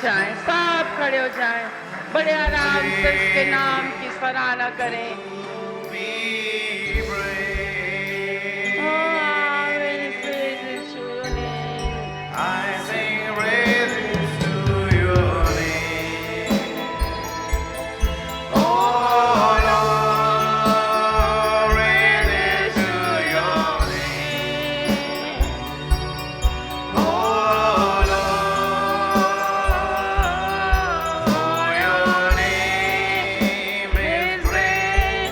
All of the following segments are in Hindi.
जाएं, सब खड़े हो जाएं, बड़े आराम से उसके नाम की सराहना करें। I sing praises to your name. Oh Lord, praises to your name. Oh Lord, your name is great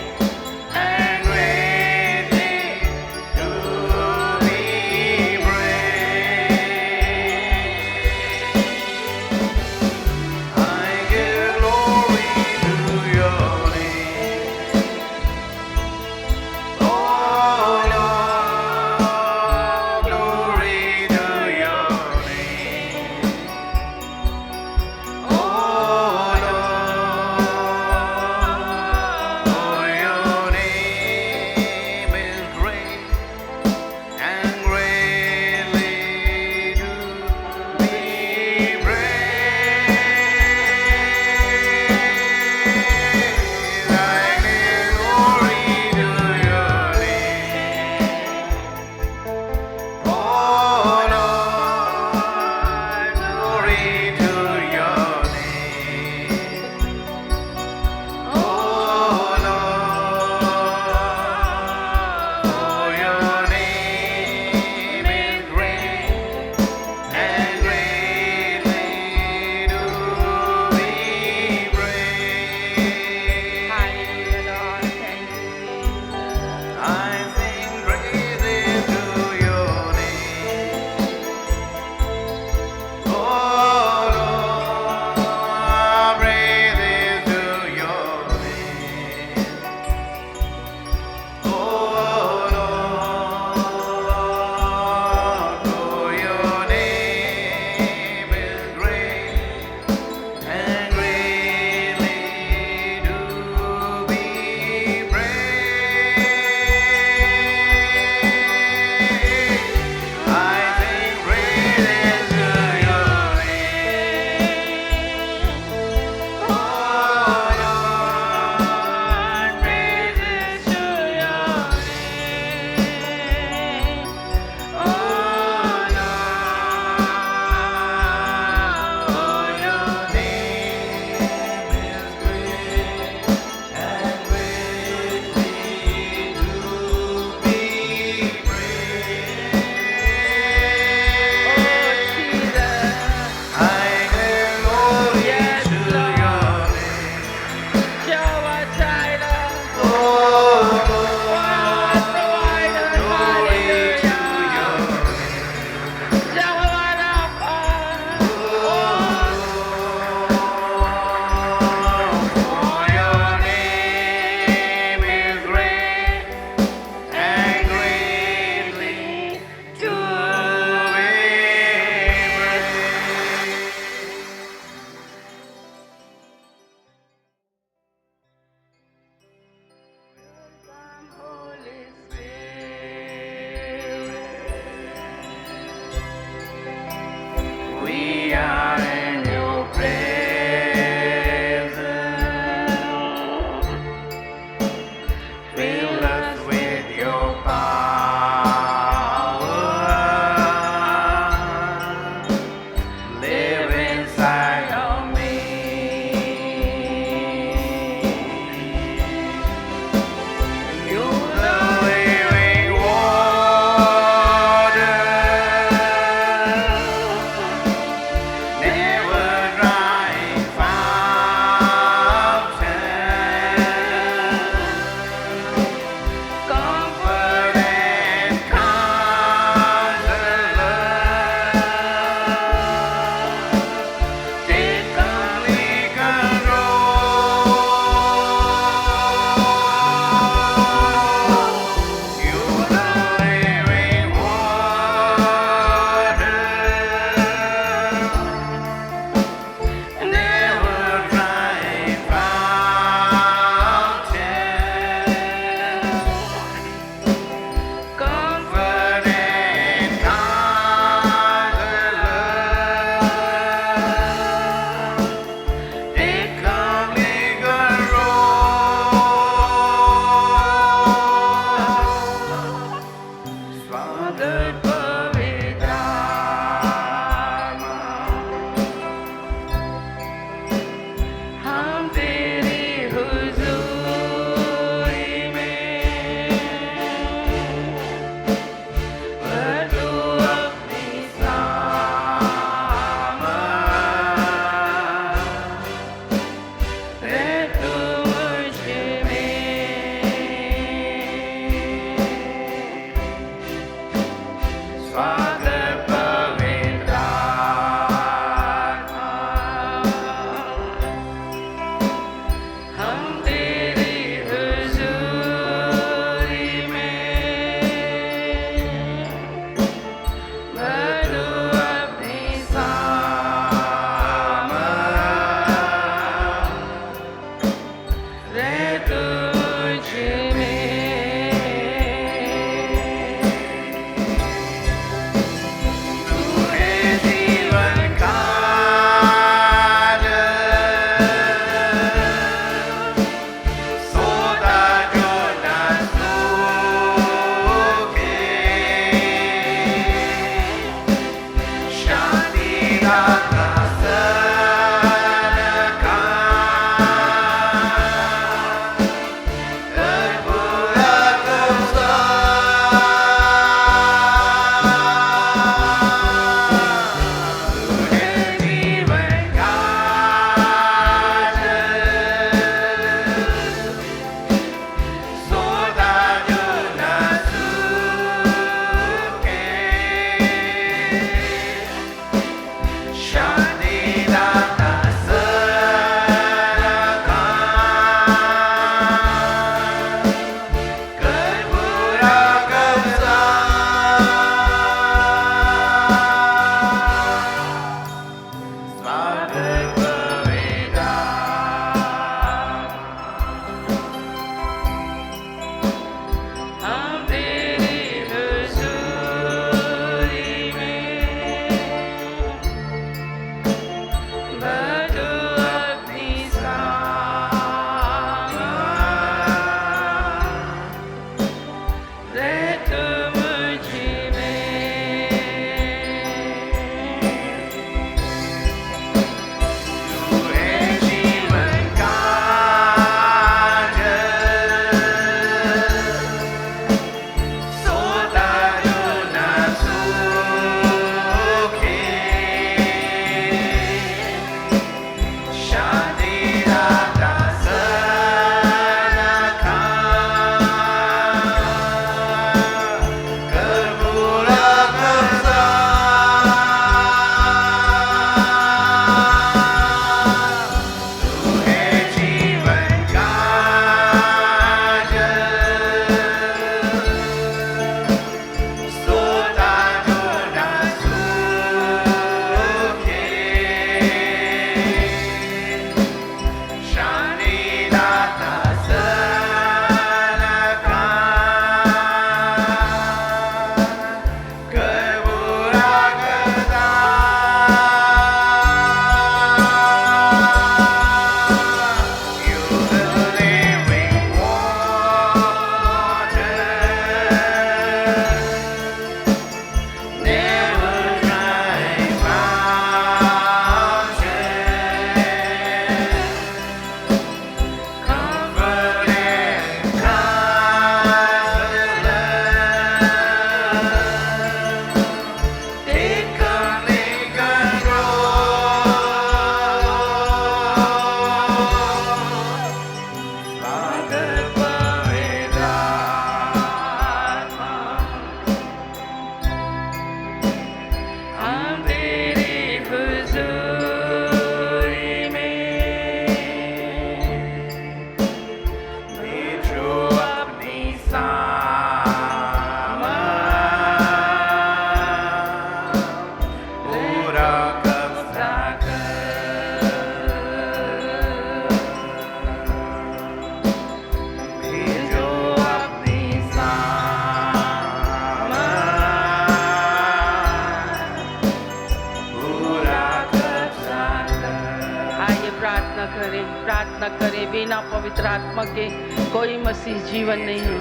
प्रार्थना करें, प्रार्थना करें। बिना पवित्र आत्मा के कोई मसीह जीवन नहीं है,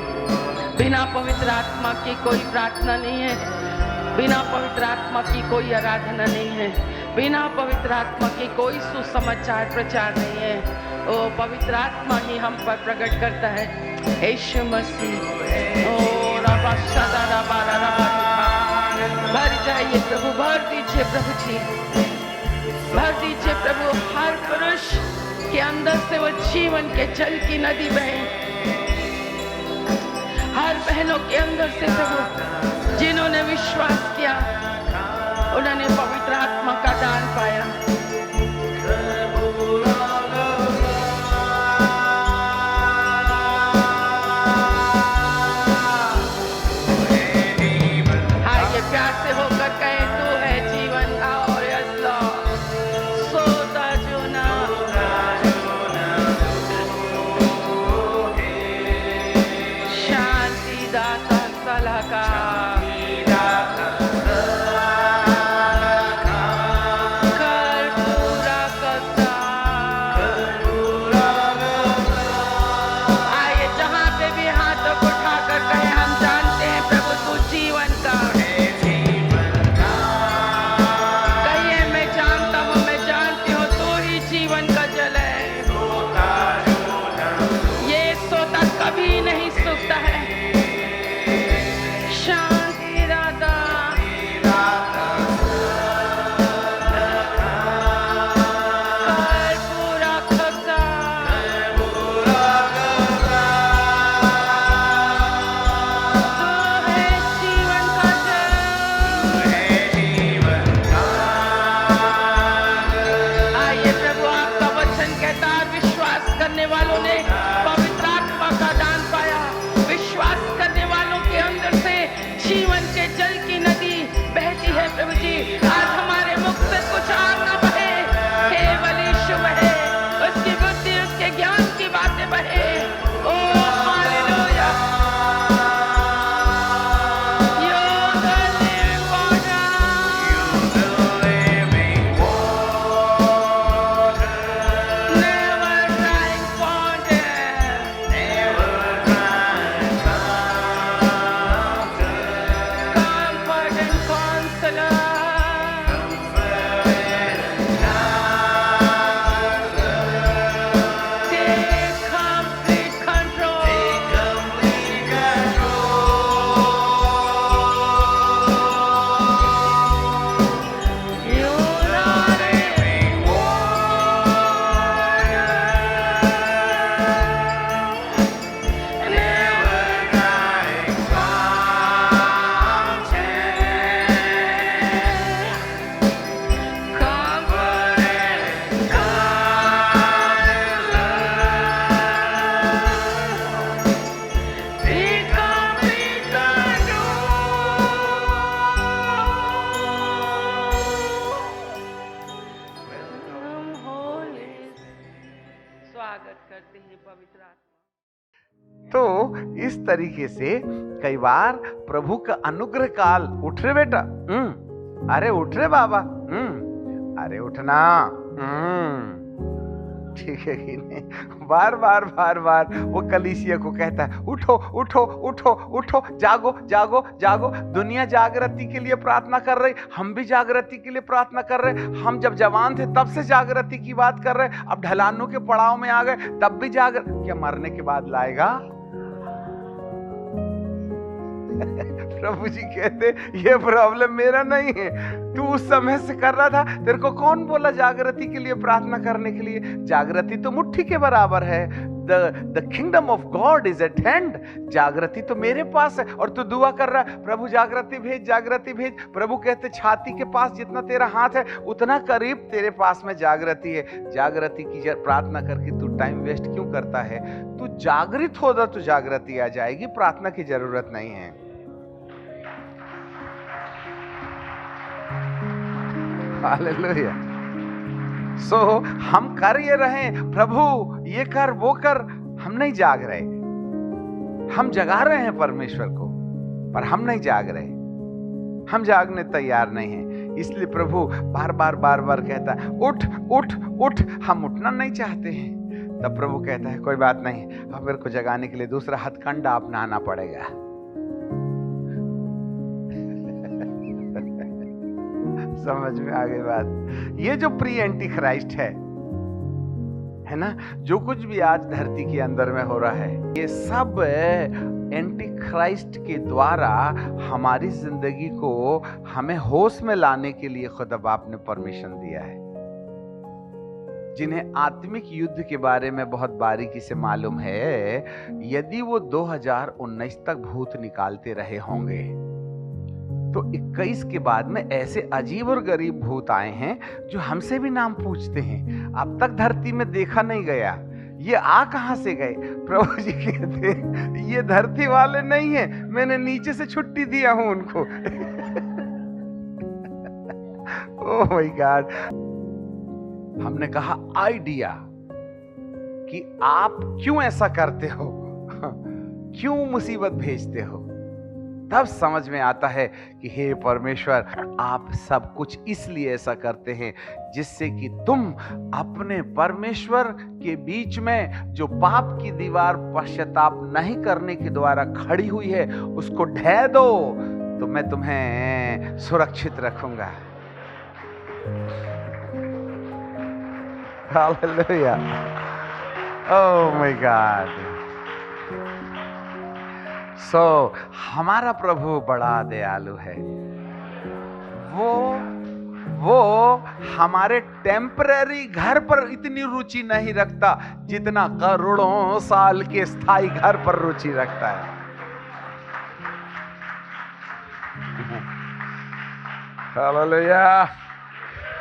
बिना पवित्र आत्मा की कोई प्रार्थना नहीं है, बिना पवित्र आत्मा की कोई आराधना नहीं है, बिना पवित्र आत्मा की कोई सुसमाचार प्रचार नहीं है। ओ पवित्र आत्मा ही हम पर प्रकट करता है। यीशु मसीह ओ रबा सदा रबा रबा भर जाइए प्रभु, भर दीजिए प्रभु जी, भर दीजिए प्रभु। हर पुरुष के अंदर से वो जीवन के जल की नदी बहे, हर बहनों के अंदर से प्रभु, जिन्होंने विश्वास किया उन्होंने पवित्र आत्मा का दान पाया। आइए प्यार से होकर कहे, तू है जीवन और असला सोता जुना शांति दाता सलाहकार तो इस तरीके से कई बार प्रभु का अनुग्रह काल, उठ रे बेटा, अरे उठ रे बाबा, अरे उठना, ठीक है कि नहीं? बार बार बार बार वो कलीसिया को कहता है, उठो उठो उठो उठो, जागो जागो जागो। दुनिया जागृति के लिए प्रार्थना कर रही, हम भी जागृति के लिए प्रार्थना कर रहे। हम जब जवान थे तब से जागृति की बात कर रहे, अब ढलानों के पड़ाव में आ गए तब भी क्या मरने के बाद लाएगा? प्रभु जी कहते ये प्रॉब्लम मेरा नहीं है, तू उस समय से कर रहा था, तेरे को कौन बोला जागृति के लिए प्रार्थना करने के लिए? जागृति तो मुट्ठी के बराबर है। The kingdom of God is at hand। जागृति तो मेरे पास है और तू दुआ कर रहा है, प्रभु जागृति भेज, जागृति भेज। प्रभु कहते छाती के पास जितना तेरा हाथ है उतना करीब तेरे पास में जागृति है। जागृति की प्रार्थना करके तू टाइम वेस्ट क्यों करता है? तू जागृत हो तो जागृति आ जाएगी, प्रार्थना की जरूरत नहीं है। हालेलुया। सो हम कर ये रहे, प्रभु ये कर वो कर, हम नहीं जाग रहे। हम जगा रहे हैं परमेश्वर को, पर हम नहीं जाग रहे, हम जागने तैयार नहीं हैं। इसलिए प्रभु बार बार कहता है उठ उठ उठ। हम उठना नहीं चाहते हैं। तब प्रभु कहता है कोई बात नहीं, अब मेरे को जगाने के लिए दूसरा हथकंडा अपनाना पड़ेगा। समझ में आ गई बात? ये जो प्री एंटी क्राइस्ट है ना, जो कुछ भी आज धरती के अंदर में हो रहा है, ये सब एंटी क्राइस्ट के द्वारा हमारी जिंदगी को हमें होश में लाने के लिए खुदा बाप ने परमिशन दिया है। जिन्हें आत्मिक युद्ध के बारे में बहुत बारीकी से मालूम है, यदि वो 2019 तक भूत निकालते रहे होंगे तो 21 के बाद में ऐसे अजीब और गरीब भूत आए हैं जो हमसे भी नाम पूछते हैं, अब तक धरती में देखा नहीं गया, ये आ कहां से गए? प्रभु जी कहते हैं ये धरती वाले नहीं है, मैंने नीचे से छुट्टी दिया हूं उनको। Oh my God. हमने कहा आइडिया कि आप क्यों ऐसा करते हो, क्यों मुसीबत भेजते हो, तब समझ में आता है कि हे परमेश्वर, आप सब कुछ इसलिए ऐसा करते हैं जिससे कि तुम अपने परमेश्वर के बीच में जो पाप की दीवार पश्चाताप नहीं करने के द्वारा खड़ी हुई है उसको ढह दो, तो मैं तुम्हें सुरक्षित रखूंगा। हालेलुया। Oh my God. हमारा प्रभु बड़ा दयालु है। वो हमारे टेम्पररी घर पर इतनी रुचि नहीं रखता जितना करोड़ों साल के स्थायी घर पर रुचि रखता है। हालेलुया।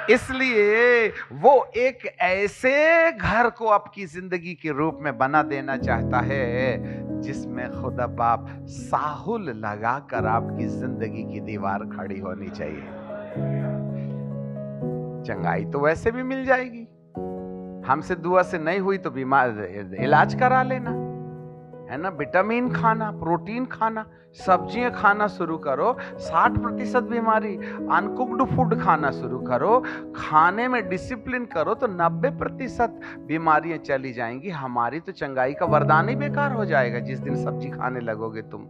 इसलिए वो एक ऐसे घर को आपकी जिंदगी के रूप में बना देना चाहता है जिसमें खुदा बाप साहुल लगाकर आपकी जिंदगी की दीवार खड़ी होनी चाहिए। चंगाई तो वैसे भी मिल जाएगी, हमसे दुआ से नहीं हुई तो बीमार इलाज करा लेना, है ना। विटामिन खाना, प्रोटीन खाना, सब्जियां खाना शुरू करो, 60% बीमारी, अनकुक्ड फूड खाना शुरू करो, खाने में डिसिप्लिन करो तो 90% बीमारियां चली जाएंगी। हमारी तो चंगाई का वरदान ही बेकार हो जाएगा जिस दिन सब्जी खाने लगोगे तुम।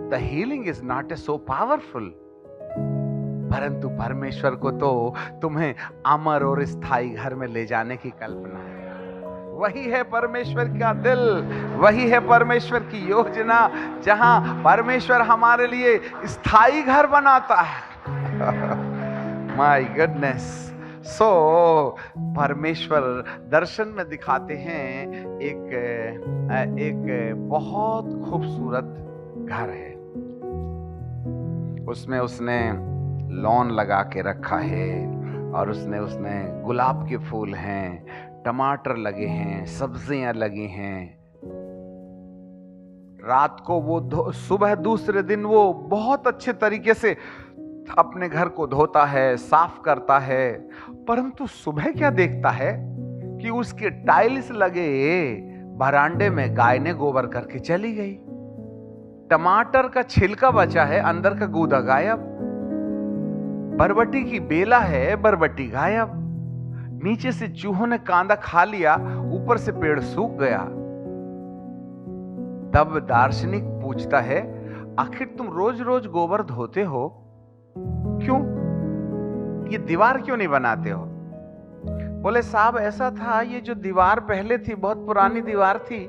The healing is not a so powerful, परंतु परमेश्वर को तो तुम्हें अमर और स्थायी घर में ले जाने की कल्पना है। वही है परमेश्वर का दिल, वही है परमेश्वर की योजना, जहां परमेश्वर हमारे लिए स्थायी घर बनाता है। My goodness. परमेश्वर दर्शन में दिखाते हैं एक बहुत खूबसूरत घर है, उसमें उसने लॉन लगा के रखा है और उसने गुलाब के फूल हैं, टमाटर लगे हैं, सब्जियां लगी हैं। रात को वो सुबह दूसरे दिन वो बहुत अच्छे तरीके से अपने घर को धोता है, साफ करता है, परंतु सुबह क्या देखता है कि उसके टाइल्स लगे बरांडे में गाय ने गोबर करके चली गई। टमाटर का छिलका बचा है, अंदर का गूदा गायब। बरबटी की बेला है, बरबटी गायब। नीचे से चूहों ने कांदा खा लिया, ऊपर से पेड़ सूख गया। तब दार्शनिक पूछता है, आखिर तुम रोज रोज गोबर धोते हो, क्यों? ये दीवार क्यों नहीं बनाते हो? बोले साहब ऐसा था, ये जो दीवार पहले थी बहुत पुरानी दीवार थी,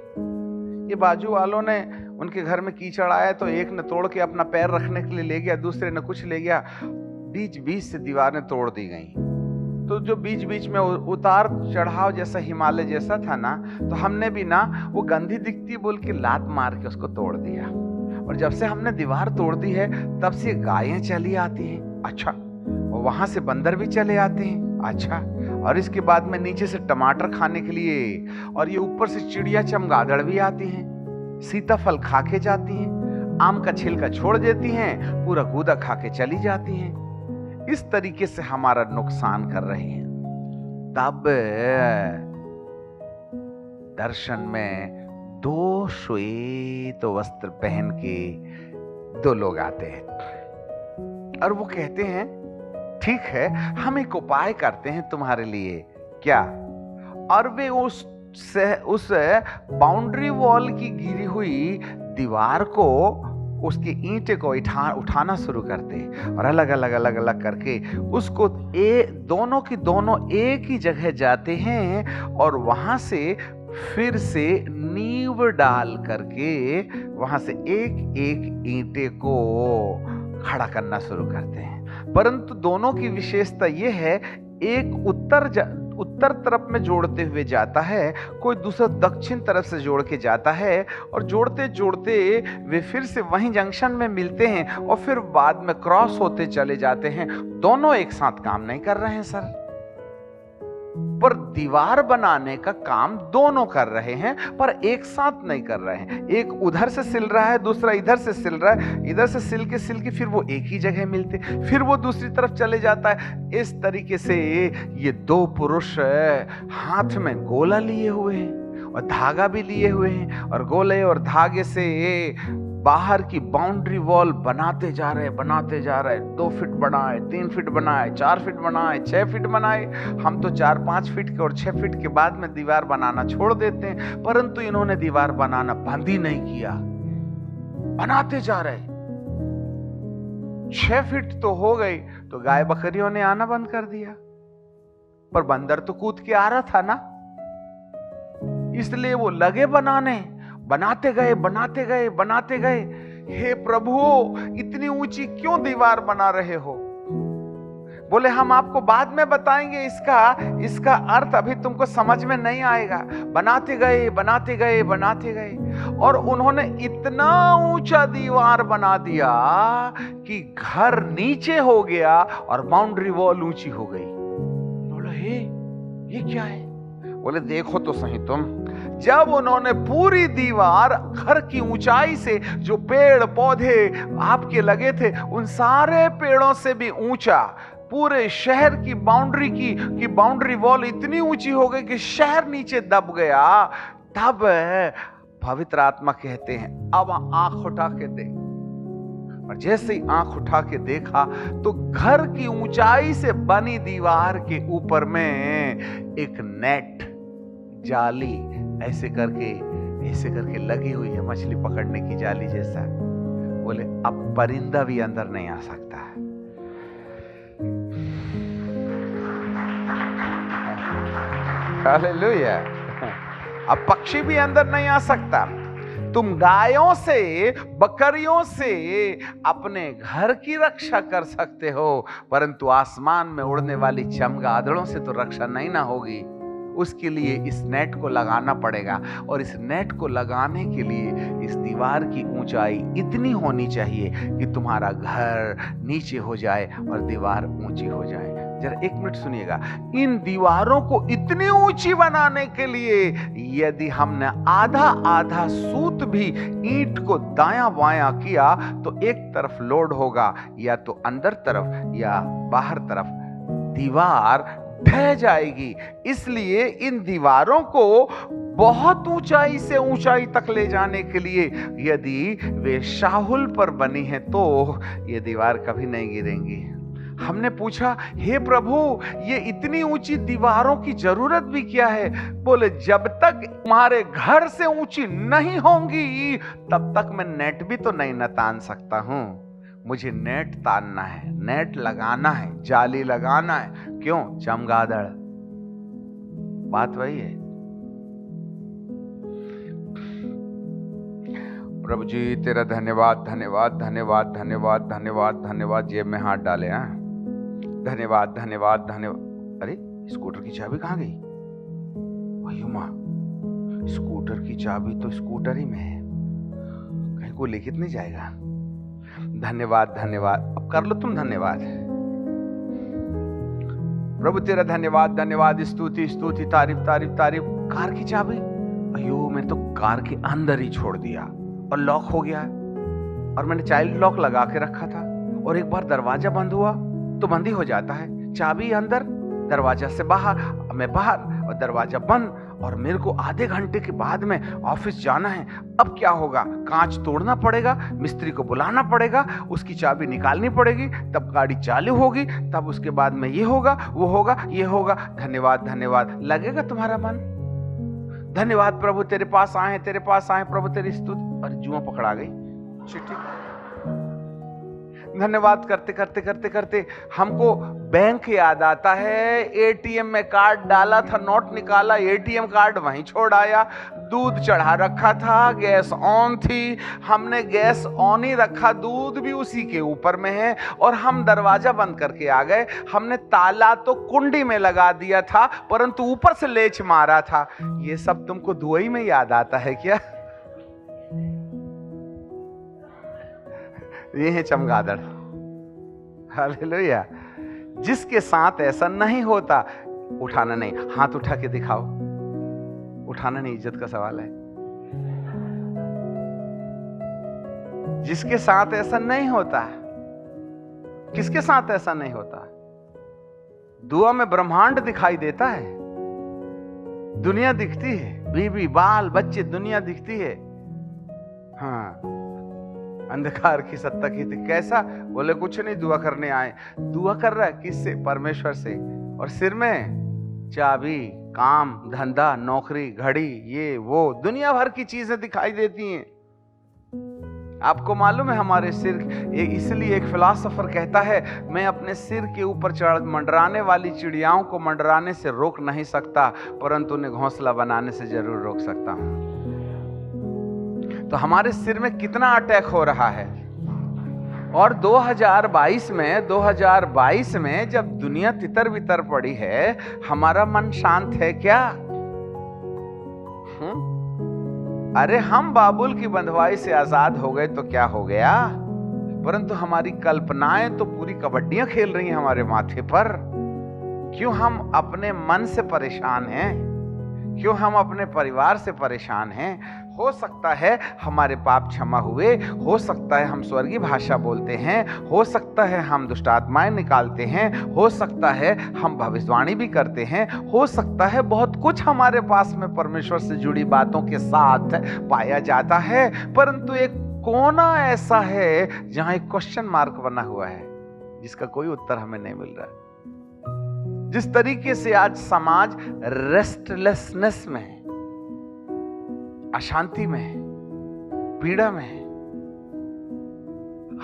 ये बाजू वालों ने उनके घर में कीचड़ आया तो एक ने तोड़ के अपना पैर रखने के लिए ले गया, दूसरे ने कुछ ले गया, बीच बीच से दीवारें तोड़ दी गई। तो जो बीच बीच में उतार चढ़ाव जैसा हिमालय जैसा था ना, तो हमने भी ना वो गंदी दिखती बोल के लात मार के उसको तोड़ दिया। और जब से हमने दीवार तोड़ दी है तब से गायें चली आती हैं, अच्छा, और वहां से बंदर भी चले आते हैं, अच्छा, और इसके बाद में नीचे से टमाटर खाने के लिए, और ये ऊपर से चिड़िया चमगादड़ भी आती हैं, सीताफल खा के जाती हैं, आम का छिलका छोड़ देती हैं, पूरा गूदा खा के चली जाती हैं। इस तरीके से हमारा नुकसान कर रहे हैं। तब दर्शन में 2 श्वेत वस्त्र पहन के 2 लोग आते हैं और वो कहते हैं ठीक है, हम एक उपाय करते हैं तुम्हारे लिए। क्या? और वे उस बाउंड्री वॉल की गिरी हुई दीवार को, उसकी ईंटें को उठाना शुरू करते और अलग अलग करके उसको दोनों की दोनों एक ही जगह जाते हैं और वहां से फिर से नींव डाल करके वहां से एक एक ईंटे को खड़ा करना शुरू करते हैं। परंतु दोनों की विशेषता यह है, एक उत्तर तरफ में जोड़ते हुए जाता है, कोई दूसरा दक्षिण तरफ से जोड़ के जाता है, और जोड़ते जोड़ते वे फिर से वहीं जंक्शन में मिलते हैं और फिर बाद में क्रॉस होते चले जाते हैं। दोनों एक साथ काम नहीं कर रहे हैं सर, पर दीवार बनाने का काम दोनों कर रहे हैं, पर एक साथ नहीं कर रहे हैं। एक उधर से सिल रहा है, दूसरा इधर से सिल रहा है, इधर से सिल के फिर वो एक ही जगह मिलते, फिर वो दूसरी तरफ चले जाता है। इस तरीके से ये दो पुरुष हाथ में गोला लिए हुए हैं और धागा भी लिए हुए हैं, और गोले और धागे से बाहर की बाउंड्री वॉल बनाते जा रहे 2 फीट बनाए, 3 फीट बनाए, 4 फीट बनाए, 6 फीट बनाए। हम तो 4-5 फीट के और 6 फीट के बाद में दीवार बनाना छोड़ देते हैं, परंतु इन्होंने दीवार बनाना बंद ही नहीं किया, बनाते जा रहे। 6 फीट तो हो गई तो गाय बकरियों ने आना बंद कर दिया, पर बंदर तो कूद के आ रहा था ना, इसलिए वो लगे बनाते गए। हे प्रभु, इतनी ऊंची क्यों दीवार बना रहे हो? बोले हम आपको बाद में बताएंगे, इसका अर्थ अभी तुमको समझ में नहीं आएगा। बनाते गए और उन्होंने इतना ऊंचा दीवार बना दिया कि घर नीचे हो गया और बाउंड्री वॉल ऊंची हो गई। बोला हे, ये क्या है? बोले देखो तो सही तुम। जब उन्होंने पूरी दीवार घर की ऊंचाई से, जो पेड़ पौधे आपके लगे थे उन सारे पेड़ों से भी ऊंचा, पूरे शहर की बाउंड्री वॉल इतनी ऊंची हो गई कि शहर नीचे दब गया, तब पवित्र आत्मा कहते हैं अब आंख उठा के देख। और जैसे ही आंख उठा के देखा तो घर की ऊंचाई से बनी दीवार के ऊपर में एक नेट, जाली ऐसे करके लगी हुई है, मछली पकड़ने की जाली जैसा। बोले अब परिंदा भी अंदर नहीं आ सकता है। हालेलुया। अब पक्षी भी अंदर नहीं आ सकता। तुम गायों से, बकरियों से अपने घर की रक्षा कर सकते हो, परंतु आसमान में उड़ने वाली चमगादड़ों से तो रक्षा नहीं ना होगी। उसके लिए इस नेट को लगाना पड़ेगा, और इस नेट को लगाने के लिए इस दीवार की ऊंचाई इतनी होनी चाहिए कि तुम्हारा घर नीचे हो जाए और दीवार ऊंची हो जाए। जरा 1 मिनट सुनिएगा। इन दीवारों को इतनी ऊंची बनाने के लिए यदि हमने आधा सूत भी ईंट को दायां बायां किया तो एक तरफ लोड होगा, या तो अंदर तरफ या बाहर तरफ, दीवार ढह जाएगी। इसलिए इन दीवारों को बहुत ऊंचाई से ऊंचाई तक ले जाने के लिए यदि वे शाहुल पर बनी है तो ये दीवार कभी नहीं गिरेंगी। हमने पूछा हे प्रभु, ये इतनी ऊंची दीवारों की जरूरत भी क्या है? बोले जब तक तुम्हारे घर से ऊंची नहीं होंगी तब तक मैं नेट भी तो नहीं न तान सकता हूं। मुझे नेट तानना है, नेट लगाना है, जाली लगाना है। क्यों? चमगादड़। बात वही है। प्रभु जी तेरा धन्यवाद। जेब में हाथ डाले। धन्यवाद। अरे स्कूटर की चाबी कहाँ गई? माँ, स्कूटर की चाबी तो स्कूटर ही में है, कहीं को लिखित नहीं जाएगा। धन्यवाद। अब कर लो तुम धन्यवाद। प्रभु तेरा धन्यवाद। स्तुति, तारीफ। कार की चाबी, अयो मैंने तो कार के अंदर ही छोड़ दिया और लॉक हो गया, और मैंने चाइल्ड लॉक लगा के रखा था, और एक बार दरवाजा बंद हुआ तो बंद ही हो जाता है। चाबी अंदर, दरवाजा से बाहर, मैं बाहर, और दरवाजा बंद, और मेरे को आधे घंटे के बाद में ऑफिस जाना है। अब क्या होगा? कांच तोड़ना पड़ेगा, मिस्त्री को बुलाना पड़ेगा, उसकी चाबी निकालनी पड़ेगी, तब गाड़ी चालू होगी, तब उसके बाद में ये होगा, वो होगा, ये होगा। धन्यवाद धन्यवाद। लगेगा तुम्हारा मन? धन्यवाद प्रभु, तेरे पास आए, तेरे पास आए प्रभु, तेरी स्तुति। और जुआ पकड़ा गई चिट्ठी। धन्यवाद करते करते करते करते हमको बैंक याद आता है। एटीएम में कार्ड डाला था, नोट निकाला, एटीएम कार्ड वहीं छोड़ आया। दूध चढ़ा रखा था, गैस ऑन थी, हमने गैस ऑन ही रखा, दूध भी उसी के ऊपर में है, और हम दरवाजा बंद करके आ गए। हमने ताला तो कुंडी में लगा दिया था, परंतु ऊपर से लेच मारा था। ये सब तुमको दुआई में याद आता है क्या? ये है चमगादड़। हालेलुया। जिसके साथ ऐसा नहीं होता, उठाना नहीं, हाथ उठा के दिखाओ। उठाना नहीं, इज्जत का सवाल है। जिसके साथ ऐसा नहीं होता, किसके साथ ऐसा नहीं होता? दुआ में ब्रह्मांड दिखाई देता है, दुनिया दिखती है, बीवी बाल बच्चे, दुनिया दिखती है। हाँ, अंधकार की सत्ता की थी। कैसा? बोले कुछ नहीं, दुआ करने आए। दुआ कर रहा है किससे? परमेश्वर से। और सिर में चाबी, काम, धंधा, नौकरी, घड़ी, ये वो दुनिया भर की चीजें दिखाई देती हैं। आपको मालूम है हमारे सिर, इसलिए एक फिलॉसफर कहता है, मैं अपने सिर के ऊपर चढ़ मंडराने वाली चिड़ियाओं को मंडराने से रोक नहीं सकता, परंतु उन्हें घोंसला बनाने से जरूर रोक सकता हूं। तो हमारे सिर में कितना अटैक हो रहा है। और 2022 में जब दुनिया तितर बितर पड़ी है, हमारा मन शांत है क्या? अरे हम बाबुल की बंधुआई से आजाद हो गए तो क्या हो गया, परंतु हमारी कल्पनाएं तो पूरी कबड्डियां खेल रही हैं हमारे माथे पर। क्यों हम अपने मन से परेशान हैं? क्यों हम अपने परिवार से परेशान हैं? हो सकता है हमारे पाप क्षमा हुए, हो सकता है हम स्वर्गीय भाषा बोलते हैं, हो सकता है हम दुष्ट आत्माएं निकालते हैं, हो सकता है हम भविष्यवाणी भी करते हैं, हो सकता है बहुत कुछ हमारे पास में परमेश्वर से जुड़ी बातों के साथ पाया जाता है, परंतु एक कोना ऐसा है जहां एक क्वेश्चन मार्क बना हुआ है, जिसका कोई उत्तर हमें नहीं मिल रहा। जिस तरीके से आज समाज रेस्टलेसनेस में है, अशांति में है, पीड़ा में है,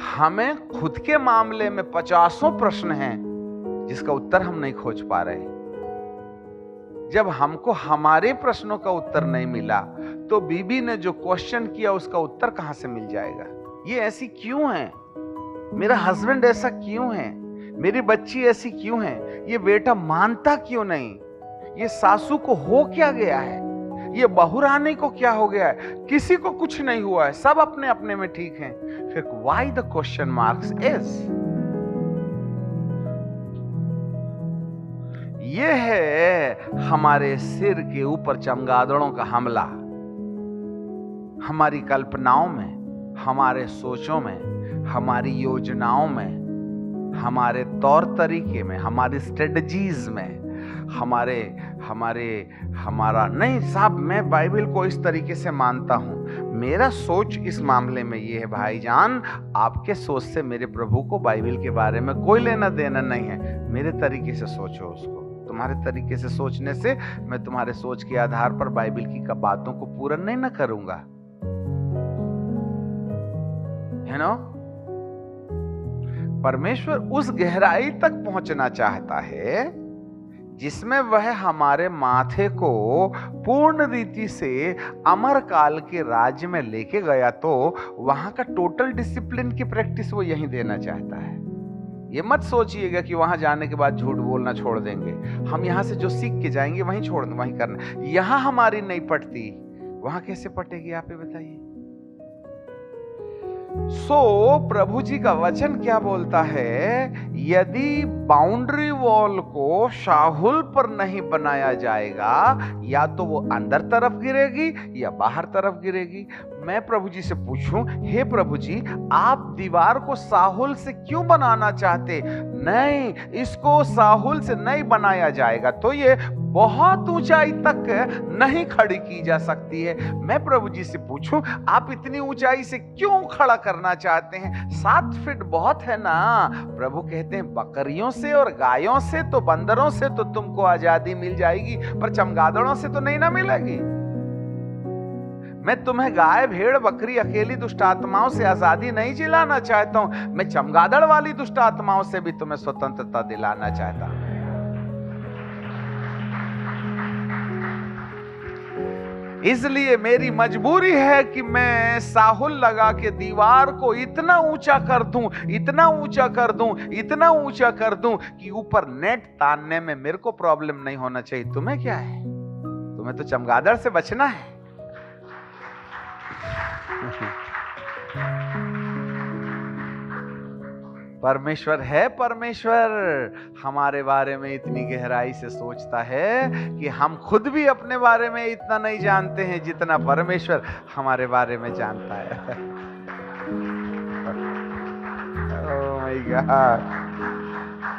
हमें खुद के मामले में 50 प्रश्न हैं जिसका उत्तर हम नहीं खोज पा रहे। जब हमको हमारे प्रश्नों का उत्तर नहीं मिला, तो बीबी ने जो क्वेश्चन किया उसका उत्तर कहां से मिल जाएगा? ये ऐसी क्यों है? मेरा हस्बैंड ऐसा क्यों है? मेरी बच्ची ऐसी क्यों है? ये बेटा मानता क्यों नहीं? ये सासू को हो क्या गया है? ये बहू रानी को क्या हो गया है? किसी को कुछ नहीं हुआ है, सब अपने अपने में ठीक हैं। फिर why the question marks is? ये है हमारे सिर के ऊपर चमगादड़ों का हमला। हमारी कल्पनाओं में, हमारे सोचों में, हमारी योजनाओं में, हमारे तौर तरीके में, हमारी स्ट्रेटजीज में, हमारा नहीं साहब, मैं बाइबल को इस तरीके से मानता हूं। मेरा सोच इस मामले में ये है भाईजान, आपके सोच से मेरे प्रभु को बाइबल के बारे में कोई लेना देना नहीं है। मेरे तरीके से सोचो उसको। तुम्हारे तरीके से सोचने से मैं तुम्हारे सोच के आधार पर बाइबल की बातों को पूरा नहीं ना करूंगा। है ना? परमेश्वर उस गहराई तक पहुंचना चाहता है जिसमें वह हमारे माथे को पूर्ण रीति से अमर काल के राज्य में लेके गया, तो वहां का टोटल डिसिप्लिन की प्रैक्टिस वो यहीं देना चाहता है। ये मत सोचिएगा कि वहां जाने के बाद झूठ बोलना छोड़ देंगे। हम यहां से जो सीख के जाएंगे वहीं छोड़ना, वहीं करना। यहां हमारी नहीं पटती, वहां कैसे पटेगी आप ही बताइए। प्रभु जी का वचन क्या बोलता है? यदि बाउंड्री वॉल को शाहुल पर नहीं बनाया जाएगा, या तो वो अंदर तरफ गिरेगी या बाहर तरफ गिरेगी। मैं प्रभु जी से पूछूं, हे प्रभु जी, आप दीवार को साहुल से क्यों बनाना चाहते? नहीं, इसको साहुल से नहीं बनाया जाएगा तो ये बहुत ऊंचाई तक नहीं खड़ी की जा सकती है। मैं प्रभु जी से पूछूं, आप इतनी ऊंचाई से क्यों खड़ा करना चाहते हैं? 7 फीट बहुत है ना। प्रभु कहते हैं बकरियों से और गायों से तो, बंदरों से तो तुमको आजादी मिल जाएगी, पर चमगादड़ों से तो नहीं ना मिलेगी। मैं तुम्हें गाय भेड़ बकरी अकेली दुष्ट आत्माओं से आजादी नहीं दिलाना चाहता हूं, मैं चमगादड़ वाली दुष्ट आत्माओं से भी तुम्हें स्वतंत्रता दिलाना चाहता हूं। इसलिए मेरी मजबूरी है कि मैं साहुल लगा के दीवार को इतना ऊंचा कर दूं, इतना ऊंचा कर दूं, इतना ऊंचा कर दूं कि ऊपर नेट तानने में मेरे को प्रॉब्लम नहीं होना चाहिए। तुम्हें क्या है? तुम्हें तो चमगादड़ से बचना है। परमेश्वर है, परमेश्वर हमारे बारे में इतनी गहराई से सोचता है कि हम खुद भी अपने बारे में इतना नहीं जानते हैं जितना परमेश्वर हमारे बारे में जानता है। ओह माय गॉड,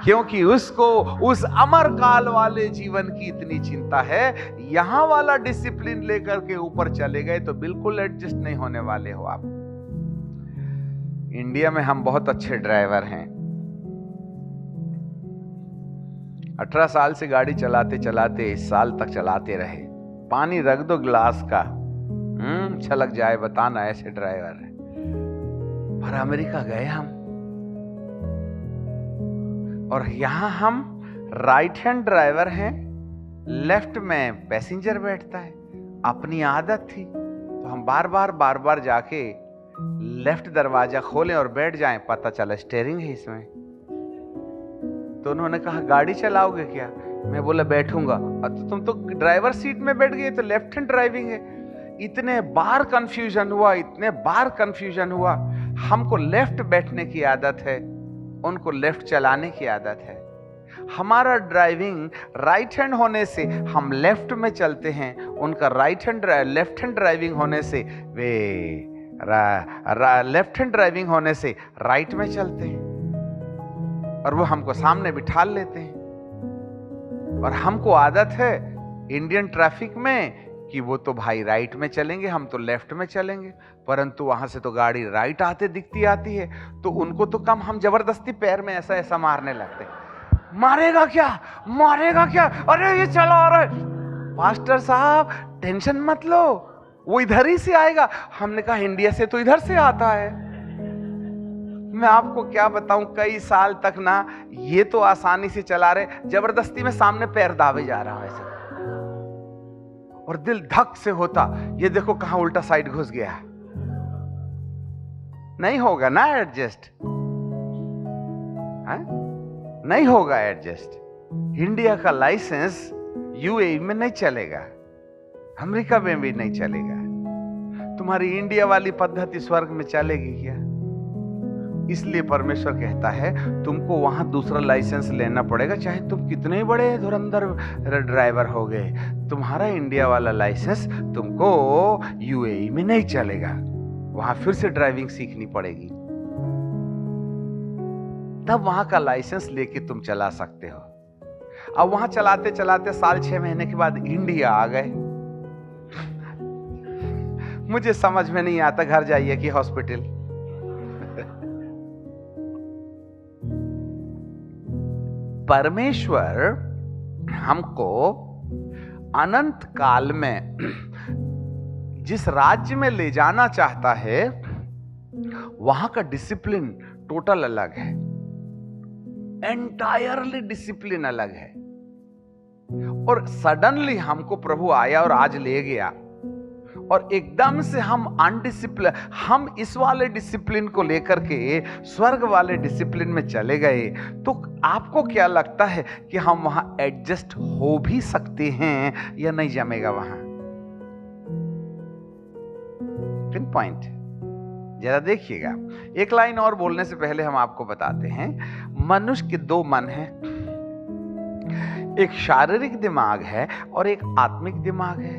क्योंकि उसको उस अमर काल वाले जीवन की इतनी चिंता है। यहां वाला डिसिप्लिन लेकर के ऊपर चले गए तो बिल्कुल एडजस्ट नहीं होने वाले हो आप। इंडिया में हम बहुत अच्छे ड्राइवर हैं। 18 साल से गाड़ी चलाते चलाते इस साल तक चलाते रहे। पानी रख दो गिलास का, छलक जाए, बताना ऐसे ड्राइवर है। पर अमेरिका गए हम, और यहां हम राइट हैंड ड्राइवर हैं, लेफ्ट में पैसेंजर बैठता है। अपनी आदत थी तो हम बार बार जाके लेफ्ट दरवाजा खोलें और बैठ जाएं, पता चला स्टीयरिंग है इसमें। तो उन्होंने कहा गाड़ी चलाओगे क्या? मैं बोला बैठूंगा। तो तुम तो ड्राइवर सीट में बैठ गए, तो लेफ्ट हैंड ड्राइविंग है। इतने बार कंफ्यूजन हुआ, इतने बार कंफ्यूजन हुआ। हमको लेफ्ट बैठने की आदत है, उनको लेफ्ट चलाने की आदत है। हमारा ड्राइविंग राइट हैंड होने से हम लेफ्ट में चलते हैं, उनका लेफ्ट हैंड ड्राइविंग होने से वे लेफ्ट हैंड ड्राइविंग होने से राइट में चलते हैं, और वो हमको सामने बिठा लेते हैं। और हमको आदत है इंडियन ट्रैफिक में कि वो तो भाई राइट में चलेंगे, हम तो लेफ्ट में चलेंगे। परंतु वहां से तो गाड़ी राइट आती है, तो उनको तो कम, हम जबरदस्ती पैर में ऐसा ऐसा मारने लगते हैं। मारेगा क्या, मारेगा क्या, अरे ये चला रहा है। मास्टर साहब टेंशन मत लो, वो इधर ही से आएगा। हमने कहा इंडिया से तो इधर से आता है। मैं आपको क्या बताऊं, कई साल तक ना ये तो आसानी से चला रहे, जबरदस्ती में सामने पैर दावे जा रहा है ऐसे, और दिल धक से होता, ये देखो कहां उल्टा साइड घुस गया। नहीं होगा ना एडजस्ट, नहीं होगा एडजस्ट। इंडिया का लाइसेंस यूएई में नहीं चलेगा, अमेरिका में भी नहीं चलेगा। तुम्हारी इंडिया वाली पद्धति स्वर्ग में चलेगी क्या? इसलिए परमेश्वर कहता है तुमको वहां दूसरा लाइसेंस लेना पड़ेगा, चाहे तुम कितने बड़े धुरंधर ड्राइवर हो गए। तुम्हारा इंडिया वाला लाइसेंस तुमको यूएई में नहीं चलेगा, वहां फिर से ड्राइविंग सीखनी पड़ेगी, तब वहां का लाइसेंस लेके तुम चला सकते हो। अब वहां चलाते चलाते साल 6 महीने के बाद इंडिया आ गए। मुझे समझ में नहीं आता, घर जाइए कि हॉस्पिटल। परमेश्वर हमको अनंत काल में जिस राज्य में ले जाना चाहता है, वहां का डिसिप्लिन टोटल अलग है, एंटायरली डिसिप्लिन अलग है। और सडनली हमको प्रभु आया और आज ले गया, और एकदम से हम अनडिसिप्लिन, हम इस वाले डिसिप्लिन को लेकर के स्वर्ग वाले डिसिप्लिन में चले गए। तो आपको क्या लगता है कि हम वहां एडजस्ट हो भी सकते हैं या नहीं जमेगा वहां? पिन पॉइंट जरा देखिएगा। एक लाइन और बोलने से पहले हम आपको बताते हैं, मनुष्य के 2 मन हैं, एक शारीरिक दिमाग है और एक आत्मिक दिमाग है।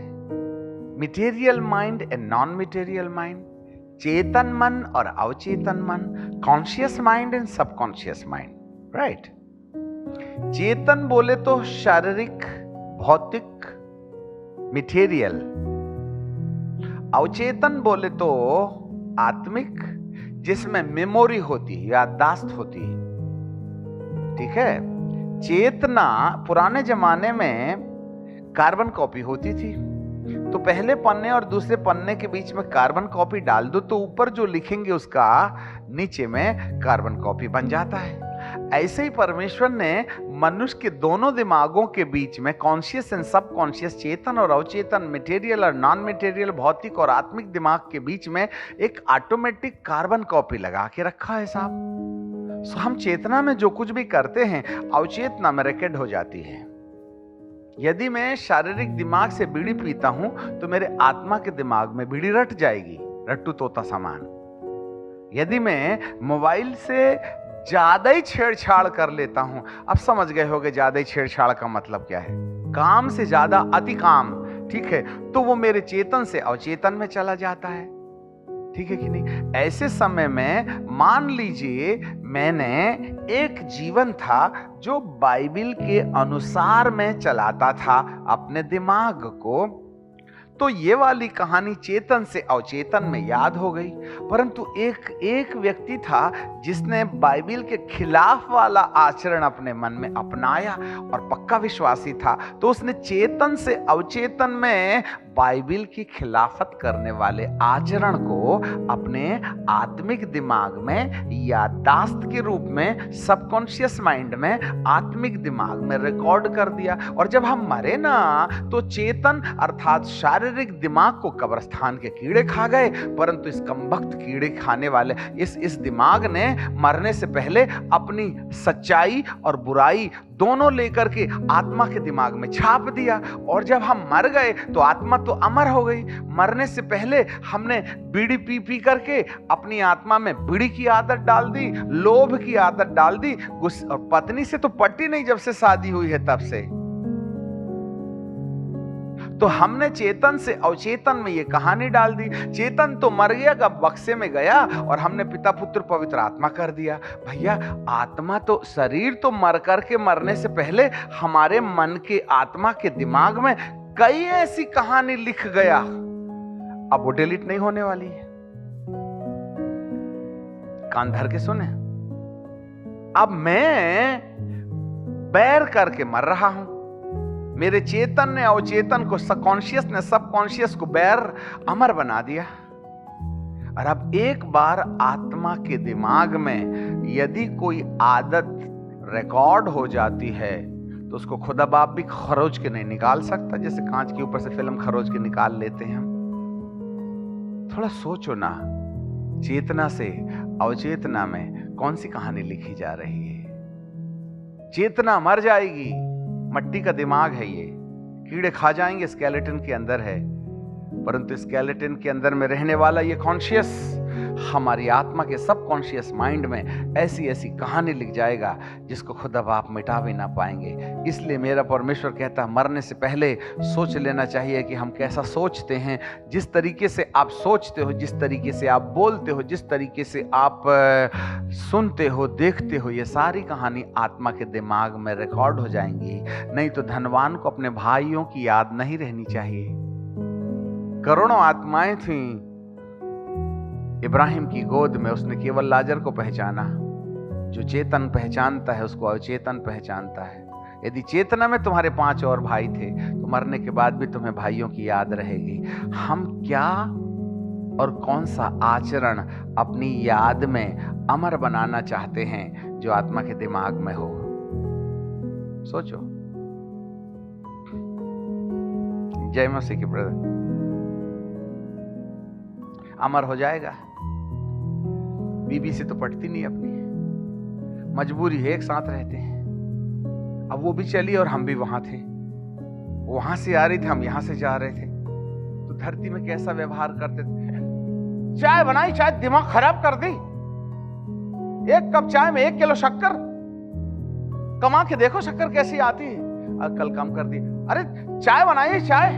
Material mind and non material mind, चेतन मन और अवचेतन मन, conscious mind and subconscious mind, right. चेतन बोले तो शारीरिक भौतिक, मटेरियल। अवचेतन बोले तो आत्मिक, जिसमें मेमोरी होती है, याददाश्त होती है। ठीक है। चेतना पुराने जमाने में कार्बन कॉपी होती थी, तो पहले पन्ने और दूसरे पन्ने के बीच में कार्बन कॉपी डाल दो तो ऊपर जो लिखेंगे उसका नीचे में कार्बन कॉपी बन जाता है। ऐसे ही परमेश्वर ने मनुष्य के दोनों दिमागों के बीच में, कॉन्शियस एंड सब कॉन्शियस, चेतन और अवचेतन, मटेरियल और नॉन मटेरियल, भौतिक और आत्मिक दिमाग के बीच में एक ऑटोमेटिक कार्बन कॉपी लगा के रखा है साहब। सो हम चेतना में जो कुछ भी करते हैं अवचेतना में रिकॉर्ड हो जाती है। यदि मैं शारीरिक दिमाग से बीड़ी पीता हूं तो मेरे आत्मा के दिमाग में बीड़ी रट जाएगी, रट्टू तोता समान। यदि मैं मोबाइल से ज्यादा ही छेड़छाड़ कर लेता हूं, अब समझ गए होंगे ज्यादा ही छेड़छाड़ का मतलब क्या है, काम से ज्यादा अति काम, ठीक है, तो वो मेरे चेतन से अवचेतन में चला जाता है। ठीक है कि नहीं? ऐसे समय में मान लीजिए मैंने एक जीवन था जो बाइबिल के अनुसार मैं चलाता था अपने दिमाग को, तो ये वाली कहानी चेतन से अवचेतन में याद हो गई। परंतु एक व्यक्ति था जिसने बाइबिल के खिलाफ वाला आचरण अपने मन में अपनाया और पक्का विश्वासी था, तो उसने चेतन से अवचेतन में बाइबिल की खिलाफत करने वाले आचरण को अपने आत्मिक दिमाग में, याददाश्त के रूप में, सबकॉन्शियस माइंड में, आत्मिक दिमाग में रिकॉर्ड कर दिया। और जब हम मरे ना तो चेतन अर्थात शारीरिक दिमाग को कब्रिस्तान के कीड़े खा गए, परंतु इस कमबख्त कीड़े खाने वाले इस दिमाग ने मरने से पहले अपनी सच्चाई और बुराई दोनों लेकर के आत्मा के दिमाग में छाप दिया। और जब हम मर गए तो आत्मा तो अमर हो गई। मरने से पहले हमने बीड़ी पी पी करके अपनी आत्मा में बीड़ी की आदत डाल दी, लोभ की आदत डाल दी। और पत्नी से तो पट्टी नहीं जब से शादी हुई है तब से। तो हमने चेतन से अवचेतन में ये कहानी डाल दी। चेतन तो मर गया, अब बक्से में गया और हमने पिता पुत्र पवित्र आत्मा कर दिया। भैया आत्मा तो, शरीर तो मर करके मरने से पहले हमारे मन के, आत्मा के दिमाग में कई ऐसी कहानी लिख गया, अब वो डिलीट नहीं होने वाली है। कान धर के सुने, अब मैं बैर करके मर रहा हूं। मेरे चेतन ने अवचेतन को, कॉन्शियस ने सबकॉन्शियस को बैर अमर बना दिया। और अब एक बार आत्मा के दिमाग में यदि कोई आदत रिकॉर्ड हो जाती है तो उसको खुदा बाप भी खरोच के नहीं निकाल सकता, जैसे कांच के ऊपर से फिल्म खरोच के निकाल लेते हैं हम। थोड़ा सोचो ना, चेतना से अवचेतना में कौन सी कहानी लिखी जा रही है। चेतना मर जाएगी, मट्टी का दिमाग है ये, कीड़े खा जाएंगे, स्केलेटन के अंदर है, परंतु स्केलेटन के अंदर में रहने वाला ये कॉन्शियस हमारी आत्मा के सब कॉन्शियस माइंड में ऐसी ऐसी कहानी लिख जाएगा जिसको खुदा बाप मिटा भी ना पाएंगे। इसलिए मेरा परमेश्वर कहता है मरने से पहले सोच लेना चाहिए कि हम कैसा सोचते हैं। जिस तरीके से आप सोचते हो, जिस तरीके से आप बोलते हो, जिस तरीके से आप सुनते हो, देखते हो, ये सारी कहानी आत्मा के दिमाग में रिकॉर्ड हो जाएंगी। नहीं तो धनवान को अपने भाइयों की याद नहीं रहनी चाहिए। करोड़ों आत्माएं थीं इब्राहिम की गोद में, उसने केवल लाजर को पहचाना। जो चेतन पहचानता है उसको अवचेतन पहचानता है। यदि चेतना में तुम्हारे 5 और भाई थे तो मरने के बाद भी तुम्हें भाइयों की याद रहेगी। हम क्या और कौन सा आचरण अपनी याद में अमर बनाना चाहते हैं जो आत्मा के दिमाग में हो? सोचो। जय मसीह के ब्रदर, अमर हो जाएगा। बीबी से तो पटती नहीं अपनी, मजबूरी है, एक साथ रहते हैं। अब वो भी चली और हम भी वहां थे, वहां से आ रही थी, हम यहां से जा रहे थे, तो धरती में कैसा व्यवहार करते थे। चाय बनाई, चाय दिमाग खराब कर दी। 1 कप चाय में 1 किलो शक्कर, कमा के देखो शक्कर कैसी आती है। कल कम कर दी। अरे चाय बनाइए, चाय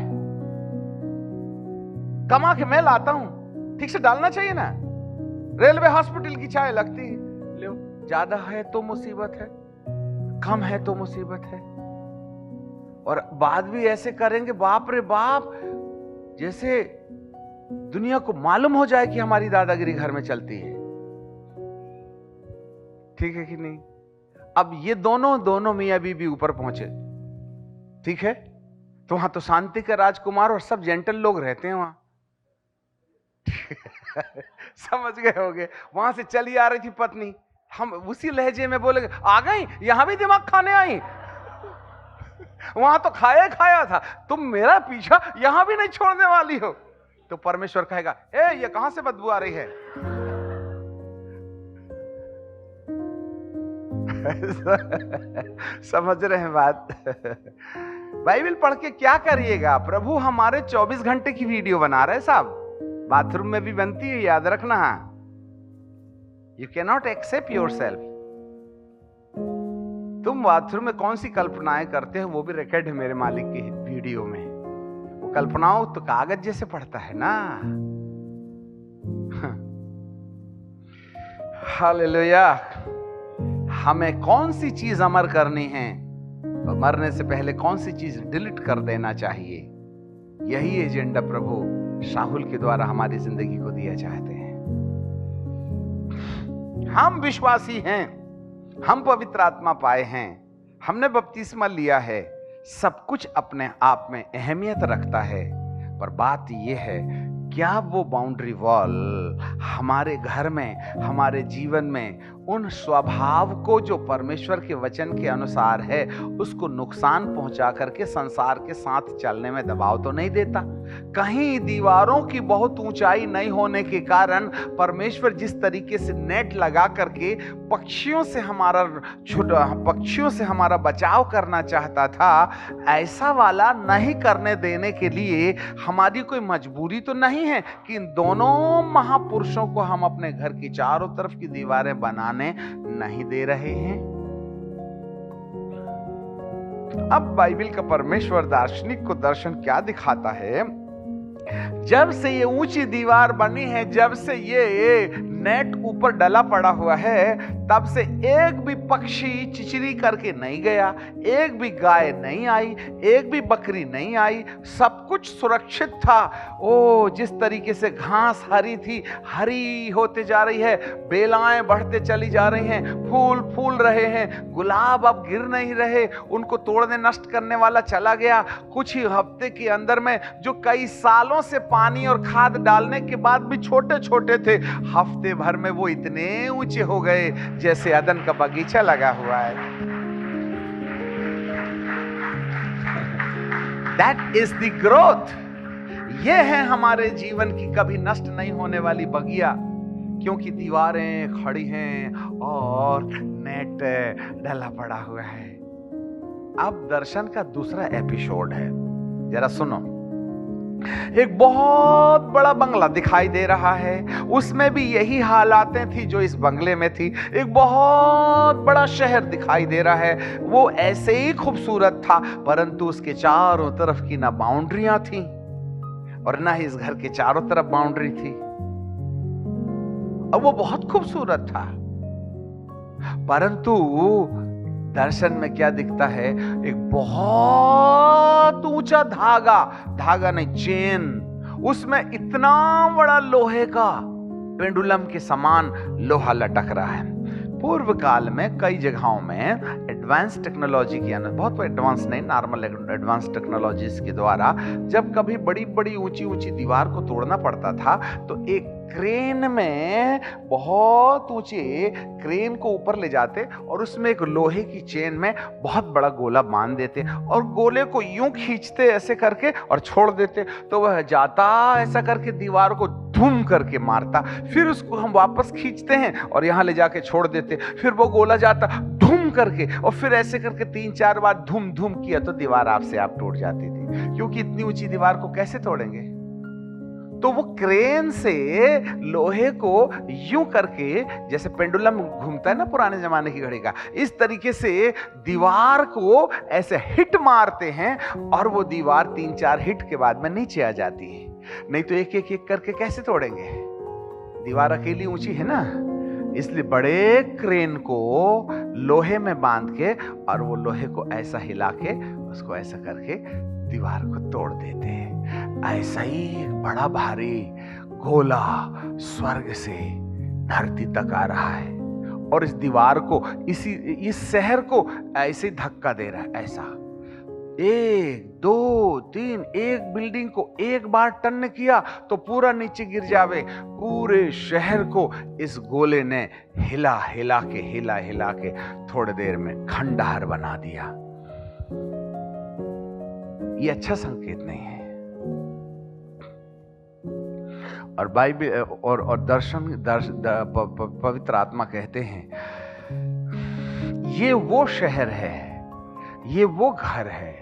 कमा के मैं लाता हूं, ठीक से डालना चाहिए ना। रेलवे हॉस्पिटल की चाय लगती है, लो, ज्यादा है तो मुसीबत है, कम है तो मुसीबत है। और बात भी ऐसे करेंगे, बाप रे बाप, जैसे दुनिया को मालूम हो जाए कि हमारी दादागिरी घर में चलती है। ठीक है कि नहीं? अब ये दोनों मियां बीबी ऊपर पहुंचे, ठीक है, तो वहां तो शांति के राजकुमार और सब जेंटल लोग रहते हैं वहां। समझ गए होगे? वहां से चली आ रही थी पत्नी, हम उसी लहजे में बोले, आ गई, यहां भी दिमाग खाने आई? वहां तो खाया था, तुम मेरा पीछा यहां भी नहीं छोड़ने वाली हो। तो परमेश्वर कहेगा, ए ये कहां से बदबू आ रही है? समझ रहे हैं बात? बाइबल पढ़ के क्या करिएगा? प्रभु हमारे 24 घंटे की वीडियो बना रहे साहब, बाथरूम में भी बनती है, याद रखना। You can not accept yourself. तुम बाथरूम में कौन सी कल्पनाएं करते हो वो भी रिकॉर्ड है मेरे मालिक की वीडियो में। वो कल्पनाओं तो कागज जैसे पढ़ता है ना। हालेलुया। हमें कौन सी चीज अमर करनी है और मरने से पहले कौन सी चीज डिलीट कर देना चाहिए, यही एजेंडा प्रभु शाहुल के द्वारा हमारी जिंदगी को दिया चाहते हैं। हम विश्वासी हैं, हम पवित्र आत्मा पाए हैं, हमने बपतिस्मा लिया है, सब कुछ अपने आप में अहमियत रखता है, पर बात यह है क्या वो बाउंड्री वॉल हमारे घर में, हमारे जीवन में उन स्वभाव को जो परमेश्वर के वचन के अनुसार है उसको नुकसान पहुंचा करके संसार के साथ चलने में दबाव तो नहीं देता? कहीं दीवारों की बहुत ऊंचाई नहीं होने के कारण परमेश्वर जिस तरीके से नेट लगा करके पक्षियों से हमारा बचाव करना चाहता था, ऐसा वाला नहीं करने देने के लिए हमारी कोई मजबूरी तो नहीं है कि इन दोनों महापुरुषों को हम अपने घर की चारों तरफ की दीवारें बनाने नहीं दे रहे हैं। अब बाइबल का परमेश्वर दार्शनिक को दर्शन क्या दिखाता है? जब से ये ऊंची दीवार बनी है, जब से ये नेट ऊपर डला पड़ा हुआ है, तब से एक भी पक्षी चिचरी करके नहीं गया, एक भी गाय नहीं आई, एक भी बकरी नहीं आई, सब कुछ सुरक्षित था। ओ जिस तरीके से घास हरी थी, हरी होते जा रही है, बेलाएं बढ़ते चली जा रही हैं, फूल फूल रहे हैं, गुलाब अब गिर नहीं रहे, उनको तोड़ने नष्ट करने वाला चला गया। कुछ ही हफ्ते के अंदर में जो कई सालों से पानी और खाद डालने के बाद भी छोटे छोटे थे, हफ्ते भर में वो इतने ऊंचे हो गए जैसे अदन का बगीचा लगा हुआ है। That is the growth। ये है हमारे जीवन की कभी नष्ट नहीं होने वाली बगिया, क्योंकि दीवारें खड़ी हैं और नेट डला पड़ा हुआ है। अब दर्शन का दूसरा एपिसोड है, जरा सुनो। एक बहुत बड़ा बंगला दिखाई दे रहा है, उसमें भी यही हालातें थी जो इस बंगले में थी। एक बहुत बड़ा शहर दिखाई दे रहा है, वो ऐसे ही खूबसूरत था, परंतु उसके चारों तरफ की ना बाउंड्रियां थी और ना ही इस घर के चारों तरफ बाउंड्री थी, और वो बहुत खूबसूरत था। परंतु दर्शन में क्या दिखता है? एक बहुत ऊंचा धागा नहीं, चेन, उसमें इतना बड़ा लोहे का पेंडुलम के समान लोहा लटक रहा है। पूर्व काल में कई जगहों में एडवांस टेक्नोलॉजी की, बहुत एडवांस नहीं, नॉर्मल एडवांस टेक्नोलॉजीज के द्वारा जब कभी बड़ी बड़ी ऊंची ऊंची दीवार को तोड़ना पड़ता था तो एक क्रेन में, बहुत ऊंचे क्रेन को ऊपर ले जाते और उसमें एक लोहे की चेन में बहुत बड़ा गोला बांध देते और गोले को यूं खींचते ऐसे करके और छोड़ देते, तो वह जाता ऐसा करके दीवार को धूम करके मारता। फिर उसको हम वापस खींचते हैं और यहाँ ले जाके छोड़ देते, फिर वो गोला जाता धूम करके, और फिर ऐसे करके 3-4 बार धूम धूम किया तो दीवार आपसे आप टूट जाती थी, क्योंकि इतनी ऊंची दीवार को कैसे तोड़ेंगे? तो वो क्रेन से लोहे को यूं करके, जैसे पेंडुलम घूमता है ना पुराने जमाने की घड़ी का, इस तरीके से दीवार को ऐसे हिट मारते हैं और वो दीवार 3-4 हिट के बाद में नीचे आ जाती है। नहीं तो एक एक करके कैसे तोड़ेंगे? दीवार अकेली ऊंची है ना, इसलिए बड़े क्रेन को लोहे में बांध के और वो लोहे को ऐसा हिला के उसको ऐसा करके दीवार को तोड़ देते हैं। ऐसा ही एक बड़ा भारी गोला स्वर्ग से धरती तक आ रहा है और इस दीवार को, इस शहर को ऐसे धक्का दे रहा है। ऐसा 1 2 3, एक बिल्डिंग को एक बार टन किया तो पूरा नीचे गिर जावे। पूरे शहर को इस गोले ने हिला हिला के थोड़ी देर में खंडहर बना दिया। ये अच्छा संकेत नहीं है। और बाइबल और पवित्र आत्मा कहते हैं ये वो शहर है, ये वो घर है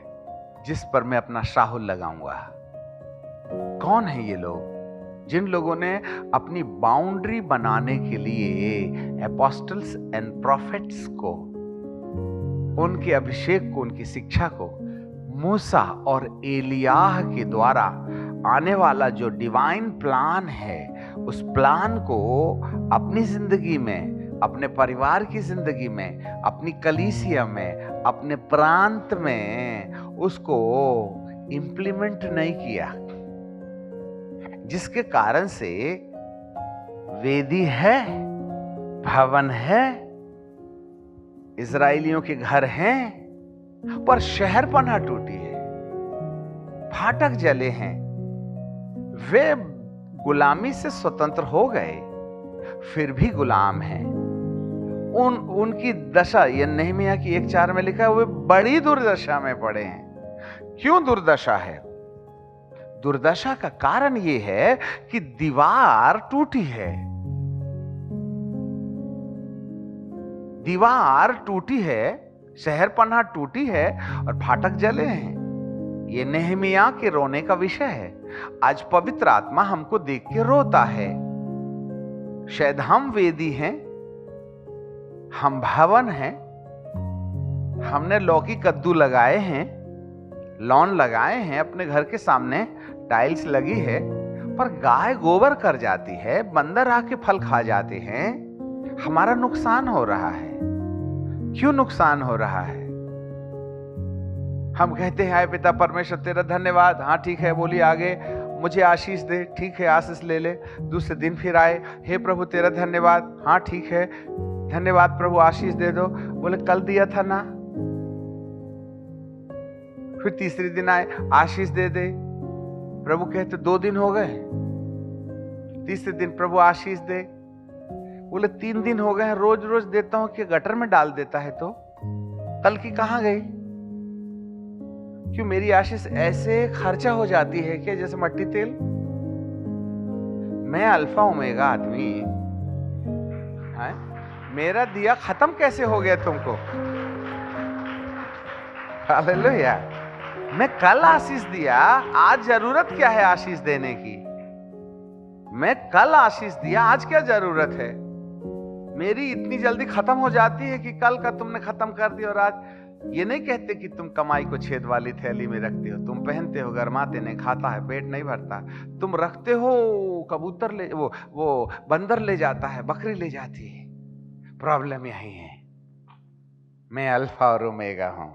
जिस पर मैं अपना शाहुल लगाऊंगा। कौन है ये लोग? जिन लोगों ने अपनी बाउंड्री बनाने के लिए एपोस्टल्स एंड प्रॉफिट्स को, उनके अभिषेक को, उनकी शिक्षा को मूसा और एलियाह के द्वारा आने वाला जो डिवाइन प्लान है, उस प्लान को अपनी जिंदगी में, अपने परिवार की जिंदगी में, अपनी कलीसिया में, अपने प्रांत में उसको इंप्लीमेंट नहीं किया, जिसके कारण से वेदी है, भवन है, इजराइलियों के घर हैं, पर शहर पनाह टूटी है, फाटक जले हैं। वे गुलामी से स्वतंत्र हो गए, फिर भी गुलाम हैं। उनकी दशा, ये नहमीया की 1:4 में लिखा है, वे बड़ी दुर्दशा में पड़े हैं। क्यों दुर्दशा है? दुर्दशा का कारण यह है कि दीवार टूटी है। दीवार टूटी है, शहर पनाह टूटी है और फाटक जले हैं। ये नहमीया के रोने का विषय है। आज पवित्र आत्मा हमको देख के रोता है। शायद हम वेदी हैं, हम भवन हैं, हमने लौकी कद्दू लगाए हैं, लॉन लगाए हैं, अपने घर के सामने टाइल्स लगी है, पर गाय गोबर कर जाती है, बंदर आके फल खा जाते हैं। हमारा नुकसान हो रहा है। क्यों नुकसान हो रहा है? हम कहते हैं, हाय पिता परमेश्वर तेरा धन्यवाद। हाँ ठीक है, बोलिए आगे। मुझे आशीष दे। ठीक है, आशीष ले ले। दूसरे दिन फिर आए, हे प्रभु तेरा धन्यवाद। हाँ ठीक है, धन्यवाद प्रभु, आशीष दे दो। बोले कल दिया था ना। फिर तीसरे दिन आए, आशीष दे दे। प्रभु कहते 2 दिन हो गए। तीसरे दिन प्रभु आशीष दे। बोले 3 दिन हो गए हैं, रोज रोज देता हूं कि गटर में डाल देता है, तो कल की कहां गई? क्यों मेरी आशीष ऐसे खर्चा हो जाती है क्या, जैसे मट्टी तेल? मैं अल्फा ओमेगा आदमी है, मेरा दिया खत्म कैसे हो गया तुमको? हालेलुया। मैं कल आशीष दिया, आज जरूरत क्या है आशीष देने की? मैं कल आशीष दिया, आज क्या जरूरत है? मेरी इतनी जल्दी खत्म हो जाती है कि कल का तुमने खत्म कर दिया और आज। ये नहीं कहते कि तुम कमाई को छेद वाली थैली में रखते हो, तुम पहनते हो, गरमाते नहीं, खाता है, पेट नहीं भरता। तुम रखते हो, कबूतर ले, वो बंदर ले जाता है, बकरी ले जाती है। प्रॉब्लम यही है। मैं अल्फा और ओमेगा हूं।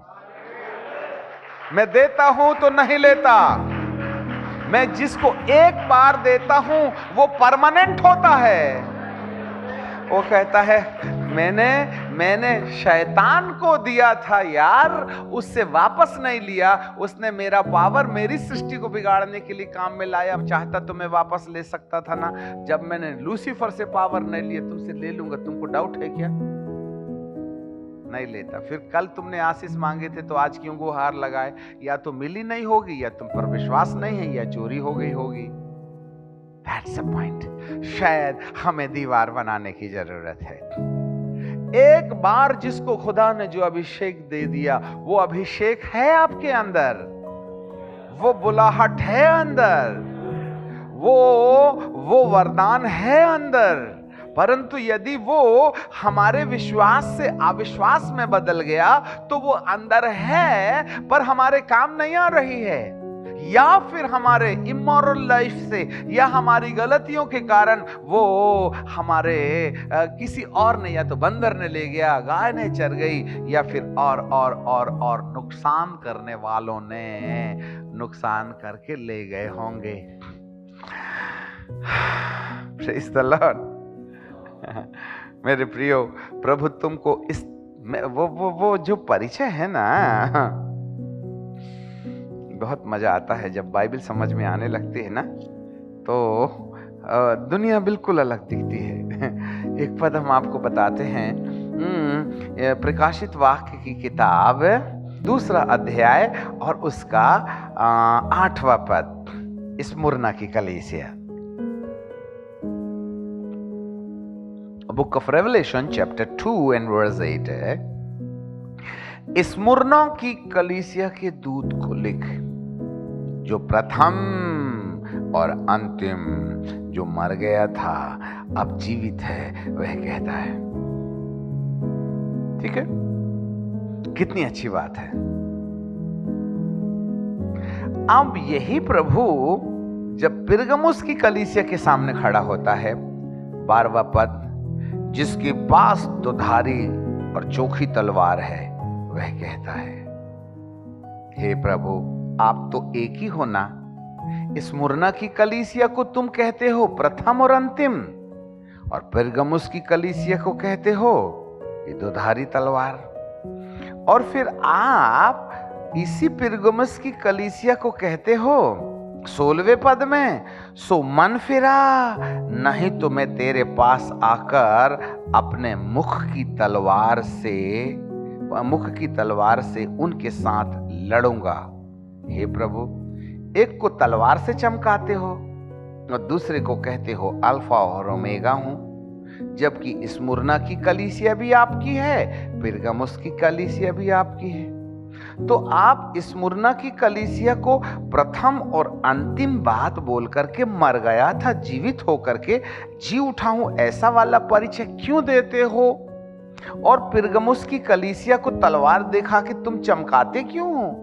मैं देता हूं तो नहीं लेता। मैं जिसको एक बार देता हूं वो परमानेंट होता है। वो कहता है मैंने शैतान को दिया था यार, उससे वापस नहीं लिया। उसने मेरा पावर मेरी सृष्टि को बिगाड़ने के लिए काम में लाया। चाहता तो मैं वापस ले सकता था ना। जब मैंने लूसीफर से पावर नहीं लिया, तुमसे ले लूंगा। तुमको डाउट है क्या? नहीं लेता। फिर कल तुमने आशीष मांगे थे तो आज क्यों गुहार लगाए? या तो मिली नहीं होगी, या तुम पर विश्वास नहीं है, या चोरी हो गई होगी। That's the point. शायद हमें दीवार बनाने की जरूरत है। एक बार जिसको खुदा ने जो अभिषेक दे दिया, वो अभिषेक है आपके अंदर, वो बुलाहट है अंदर, वो वरदान है अंदर। परंतु यदि वो हमारे विश्वास से अविश्वास में बदल गया तो वो अंदर है पर हमारे काम नहीं आ रही है। या फिर हमारे इमोरल लाइफ से या हमारी गलतियों के कारण वो हमारे किसी और ने, या तो बंदर ने ले गया, गाय ने चर गई, या फिर और नुकसान करने वालों ने नुकसान करके ले गए होंगे। Praise the Lord. मेरे प्रियो, प्रभु तुमको इस वो जो परिचय है ना, बहुत मजा आता है जब बाइबल समझ में आने लगती है ना, तो दुनिया बिल्कुल अलग दिखती है। एक पद हम आपको बताते हैं, प्रकाशित वाक्य की किताब 2 अध्याय और उसका 8वां पद, स्मुरना की कलीसिया। Book of Revelation chapter 2 and verse 8 है, स्मुरना की कलीसिया के दूत को लिख, जो प्रथम और अंतिम, जो मर गया था अब जीवित है, वह कहता है। ठीक है, कितनी अच्छी बात है। अब यही प्रभु जब पिरगमुस की कलीसिया के सामने खड़ा होता है, 12वां पद, जिसके पास दुधारी और चोखी तलवार है, वह कहता है, हे प्रभु, आप तो एक ही हो ना। स्मुरना की कलीसिया को तुम कहते हो प्रथम और अंतिम, और पिरगमुस की कलीसिया को कहते हो ये दुधारी तलवार। और फिर आप इसी पिरगमुस की कलीसिया को कहते हो 16वें पद में, सो मन फिरा, नहीं तो मैं तेरे पास आकर अपने मुख की तलवार से उनके साथ लड़ूंगा। हे प्रभु, एक को तलवार से चमकाते हो और दूसरे को कहते हो अल्फा और ओमेगा हूं, जबकि स्मुरना की कलीसिया भी आपकी है, पिरगमुस की कलीसिया भी आपकी है। तो आप स्मुरना की कलीसिया को प्रथम और अंतिम बात बोल करके मर गया था, जीवित होकर के जी उठा हूं, ऐसा वाला परिचय क्यों देते हो? और पिरगमुस की कलीसिया को तलवार दिखा के तुम चमकाते क्यों हो?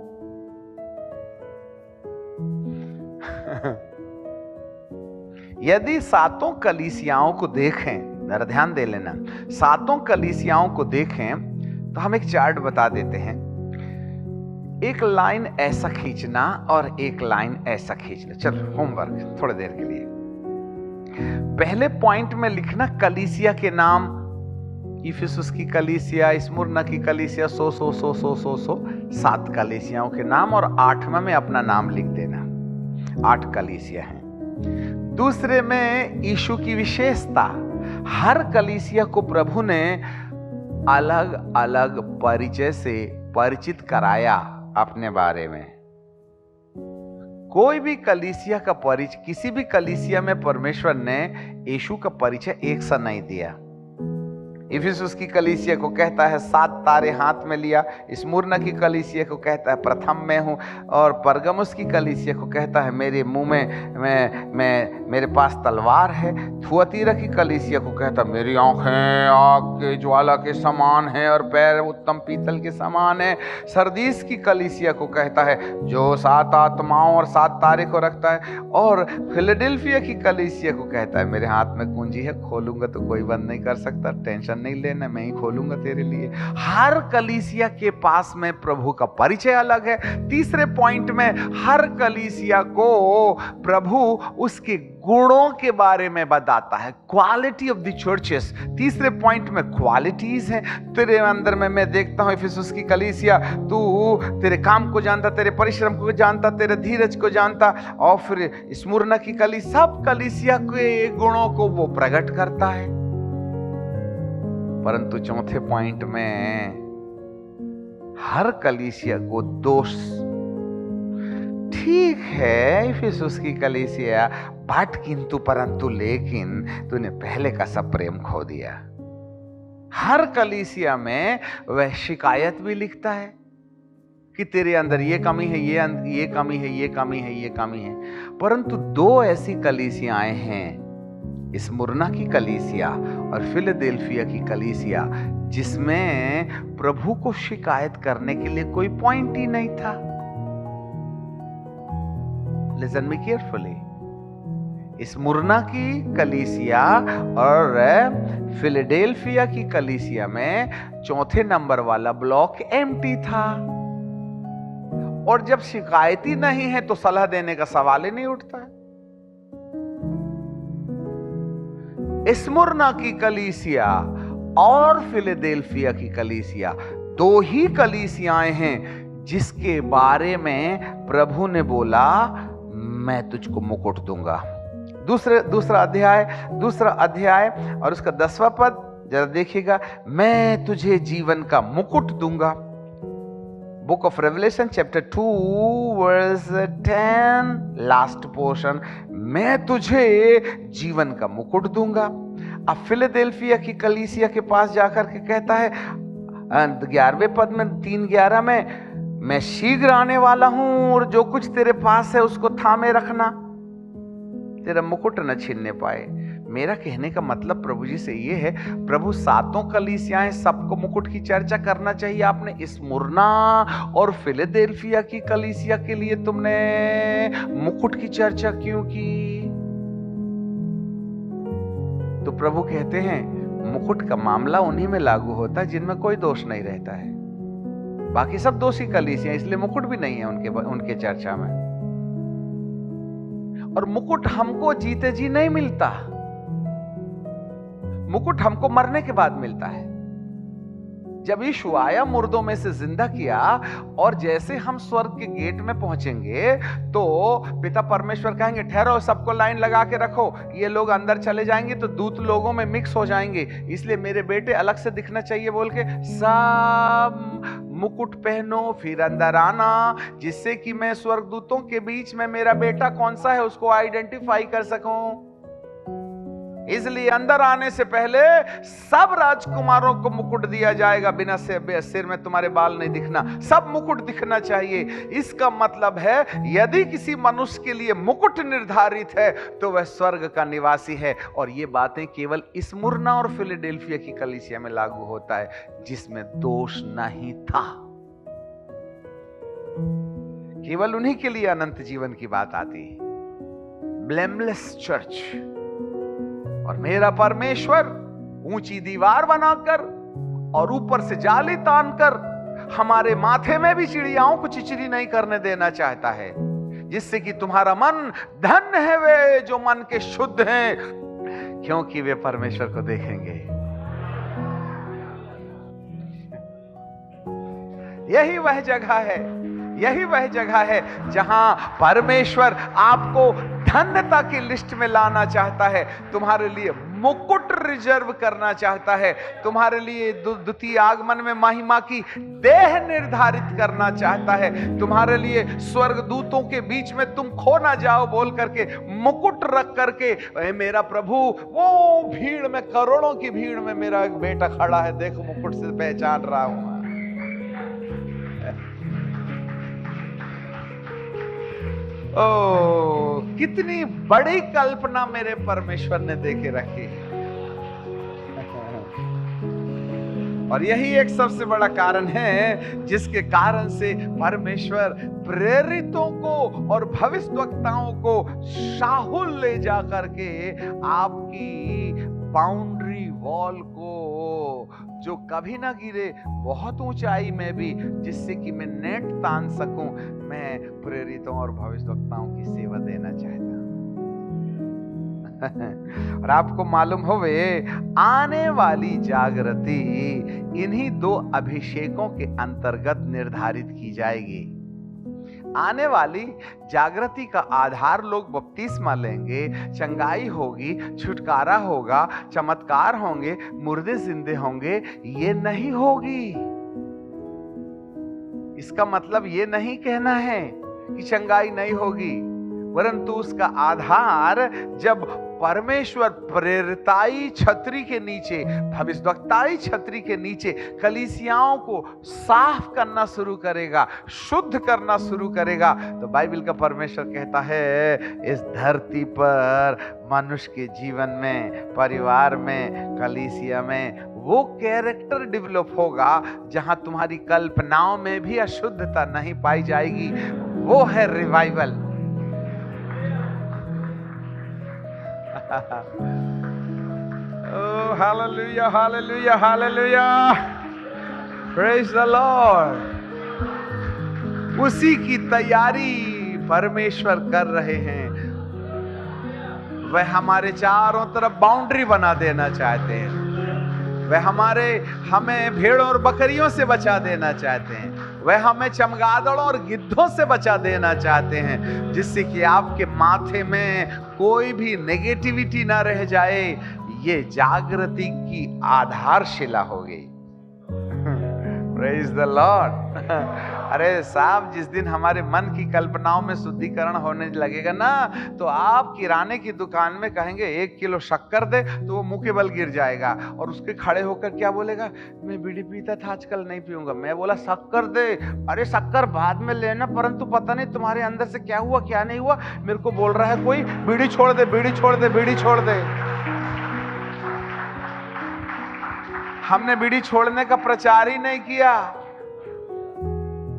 यदि 7 कलीसियाओं को देखें, जरा ध्यान दे लेना, 7 कलीसियाओं को देखें तो हम एक चार्ट बता देते हैं। एक लाइन ऐसा खींचना और एक लाइन ऐसा खींचना। चलो होमवर्क थोड़ी देर के लिए। पहले पॉइंट में लिखना कलीसिया के नाम, इफिसुस की कलीसिया, स्मुरना की कलीसिया, 7 कलीसियाओं के नाम, और 8वें में अपना नाम लिख देना। 8 कलीसिया हैं। दूसरे में यीशु की विशेषता, हर कलीसिया को प्रभु ने अलग अलग परिचय से परिचित कराया अपने बारे में। कोई भी कलीसिया का परिचय, किसी भी कलीसिया में परमेश्वर ने यीशु का परिचय एक सा नहीं दिया। इफिसुस की कलीसिया को कहता है 7 तारे हाथ में लिया, स्मुरना की कलीसिया को कहता है प्रथम में हूं, और परगमुस की कलीसिया को कहता है मेरे मुंह में मेरे पास तलवार है। थुआतीरा की कलीसिया को कहता है मेरी आंखें आग के ज्वाला के समान है और पैर उत्तम पीतल के समान है। सरदीस की कलीसिया को कहता है जो 7 आत्माओं और 7 तारे को रखता है। और फिलाडेल्फिया की कलीसिया को कहता है मेरे हाथ में कुंजी है, खोलूंगा तो कोई बंद नहीं कर सकता, टेंशन नहीं लेना, मैं ही खोलूंगा तेरे लिए। हर कलीसिया के पास में प्रभु का परिचय अलग है। तीसरे पॉइंट में हर कलीसिया को प्रभु उसके गुणों के बारे में बताता है, क्वालिटी ऑफ द चर्चेस। तीसरे पॉइंट में क्वालिटीज हैं तेरे अंदर में। मैं देखता हूं इफिसुस की कलीसिया, तू तेरे काम को जानता, तेरे परिश्रम को जानता, तेरे धीरज को जानता। और फिर स्मुरना की कलीसिया, सब कलीसिया के गुणों को वो प्रकट करता है। परंतु चौथे पॉइंट में हर कलीसिया को दोष, ठीक है इफिसुस की कलीसिया, बट किंतु परंतु लेकिन तूने पहले का सब प्रेम खो दिया। हर कलीसिया में वह शिकायत भी लिखता है कि तेरे अंदर ये कमी है, ये कमी है, ये कमी है, ये कमी है। परंतु 2 ऐसी कलीसियाएं हैं, स्मुरना की कलीसिया और फिलाडेल्फिया की कलीसिया, जिसमें प्रभु को शिकायत करने के लिए कोई पॉइंट ही नहीं था। लिसन मी केयरफुली, स्मुरना की कलीसिया और फिलाडेल्फिया की कलीसिया में चौथे नंबर वाला ब्लॉक एम्प्टी था, और जब शिकायती नहीं है तो सलाह देने का सवाल ही नहीं उठता है। स्मुरना की कलीसिया और फिलाडेल्फिया की कलीसिया दो ही कलीसियाएं हैं जिसके बारे में प्रभु ने बोला मैं तुझको मुकुट दूंगा। दूसरा अध्याय और उसका 10वां पद जरा देखिएगा, मैं तुझे जीवन का मुकुट दूंगा। Book of Revelation chapter 2 verse 10 last portion, मैं तुझे जीवन का मुकुट दूंगा। अब फिलाडेल्फिया की कलीसिया के पास जाकर के कहता है 11वें पद में 3:11 में, मैं शीघ्र आने वाला हूं और जो कुछ तेरे पास है उसको थामे रखना, तेरा मुकुट न छीनने पाए। मेरा कहने का मतलब प्रभु जी से ये है, प्रभु सातों कलीसियाएं सबको मुकुट की चर्चा करना चाहिए, आपने स्मुरना और फिलाडेल्फिया की कलीसिया के लिए तुमने मुकुट की चर्चा क्यों की? तो प्रभु कहते हैं मुकुट का मामला उन्हीं में लागू होता है जिनमें कोई दोष नहीं रहता है, बाकी सब दोषी कलीसियां, इसलिए मुकुट भी नहीं है उनके चर्चा में। और मुकुट हमको जीते जी नहीं मिलता, मुकुट हमको मरने के बाद मिलता है। जब यीशु आया मुर्दों में से जिंदा किया और जैसे हम स्वर्ग के गेट में पहुंचेंगे तो पिता परमेश्वर कहेंगे ठहरो, सबको लाइन लगा के रखो, ये लोग अंदर चले जाएंगे तो दूत लोगों में मिक्स हो जाएंगे, इसलिए मेरे बेटे अलग से दिखना चाहिए बोल के सब मुकुट पहनो फिर अंदर आना, जिससे कि मैं स्वर्गदूतों के बीच में मेरा बेटा कौन सा है उसको आइडेंटिफाई कर सकूं। इसलिए अंदर आने से पहले सब राजकुमारों को मुकुट दिया जाएगा, बिना सिर में तुम्हारे बाल नहीं दिखना, सब मुकुट दिखना चाहिए। इसका मतलब है यदि किसी मनुष्य के लिए मुकुट निर्धारित है तो वह स्वर्ग का निवासी है। और ये बातें केवल स्मुरना और फिलाडेल्फिया की कलीसिया में लागू होता है जिसमें दोष नहीं था, केवल उन्हीं के लिए अनंत जीवन की बात आती है, ब्लेमलेस चर्च। और मेरा परमेश्वर ऊंची दीवार बनाकर और ऊपर से जाली तानकर हमारे माथे में भी चिड़ियाओं को चिचरी नहीं करने देना चाहता है, जिससे कि तुम्हारा मन धन्य है वे जो मन के शुद्ध हैं, क्योंकि वे परमेश्वर को देखेंगे। यही वह जगह है जहां परमेश्वर आपको धन्यता की लिस्ट में लाना चाहता है, तुम्हारे लिए मुकुट रिजर्व करना चाहता है, तुम्हारे लिए द्वितीय आगमन में महिमा की देह निर्धारित करना चाहता है, तुम्हारे लिए स्वर्गदूतों के बीच में तुम खो ना जाओ बोल करके मुकुट रख करके, मेरा प्रभु वो भीड़ में, करोड़ों की भीड़ में मेरा एक बेटा खड़ा है, देखो मुकुट से पहचान रहा हूं। ओ, कितनी बड़ी कल्पना मेरे परमेश्वर ने देके रखी है। और यही एक सबसे बड़ा कारण है जिसके कारण से परमेश्वर प्रेरितों को और भविष्यवक्ताओं को शाहुल ले जा करके आपकी बाउंड्री वॉल को, जो कभी ना गिरे, बहुत ऊंचाई में भी, जिससे कि मैं नेट तान सकूं, मैं प्रेरितों और भविष्यवक्ताओं की सेवा देना चाहता हूं। और आपको मालूम होवे आने वाली जागृति इन्हीं दो अभिषेकों के अंतर्गत निर्धारित की जाएगी। आने वाली जागृति का आधार लोग बपतिस्मा लेंगे, चंगाई होगी, छुटकारा होगा, चमत्कार होंगे, मुर्दे जिंदे होंगे, ये नहीं होगी। इसका मतलब ये नहीं कहना है कि चंगाई नहीं होगी, परंतु उसका आधार जब परमेश्वर प्रेरिताई छतरी के नीचे, भविष्यवक्ताई छतरी के नीचे कलीसियाओं को साफ करना शुरू करेगा, शुद्ध करना शुरू करेगा, तो बाइबल का परमेश्वर कहता है इस धरती पर मनुष्य के जीवन में, परिवार में, कलीसिया में वो कैरेक्टर डेवलप होगा जहां तुम्हारी कल्पनाओं में भी अशुद्धता नहीं पाई जाएगी। वो है revival, Oh, hallelujah, hallelujah, hallelujah. Praise the Lord. उसी की तैयारी परमेश्वर कर रहे हैं। वह हमारे चारों तरफ बाउंड्री बना देना चाहते हैं। वह हमें भेड़ों और बकरियों से बचा देना चाहते हैं। वह हमें चमगादड़ों और गिद्धों से बचा देना चाहते हैं, जिससे कि आपके माथे में कोई भी नेगेटिविटी ना रह जाए। ये जागृति की आधारशिला हो गई। Praise the Lord. अरे साहब, जिस दिन हमारे मन की कल्पनाओं में शुद्धिकरण होने लगेगा ना, तो आप किराने की दुकान में कहेंगे 1 किलो शक्कर दे, तो वो मुंह के बल गिर जाएगा और उसके खड़े होकर क्या बोलेगा, मैं बीड़ी पीता था, आजकल नहीं पीऊंगा। मैं बोला शक्कर दे। अरे शक्कर बाद में लेना, परंतु पता नहीं तुम्हारे अंदर से क्या हुआ क्या नहीं हुआ, मेरे को बोल रहा है कोई बीड़ी छोड़ दे, बीड़ी छोड़ दे, बीड़ी छोड़ दे। हमने बीड़ी छोड़ने का प्रचार ही नहीं किया।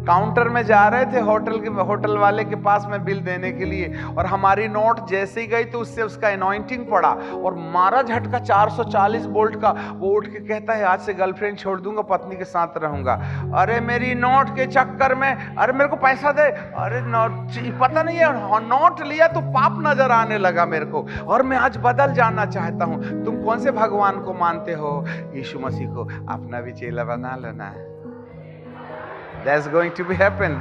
काउंटर में जा रहे थे होटल वाले के पास में बिल देने के लिए, और हमारी नोट जैसे ही गई तो उससे उसका एनॉइंटिंग पड़ा और मारा झटका 440 वोल्ट का। वो उठ के कहता है आज से गर्लफ्रेंड छोड़ दूंगा, पत्नी के साथ रहूंगा। अरे मेरी नोट के चक्कर में, अरे मेरे को पैसा दे। अरे नोट पता नहीं है, नोट लिया तो पाप नजर आने लगा मेरे को, और मैं आज बदल जाना चाहता हूं। तुम कौन से भगवान को मानते हो? यीशु मसीह को। अपना भी चेला बना लेना है। That's going to be happen.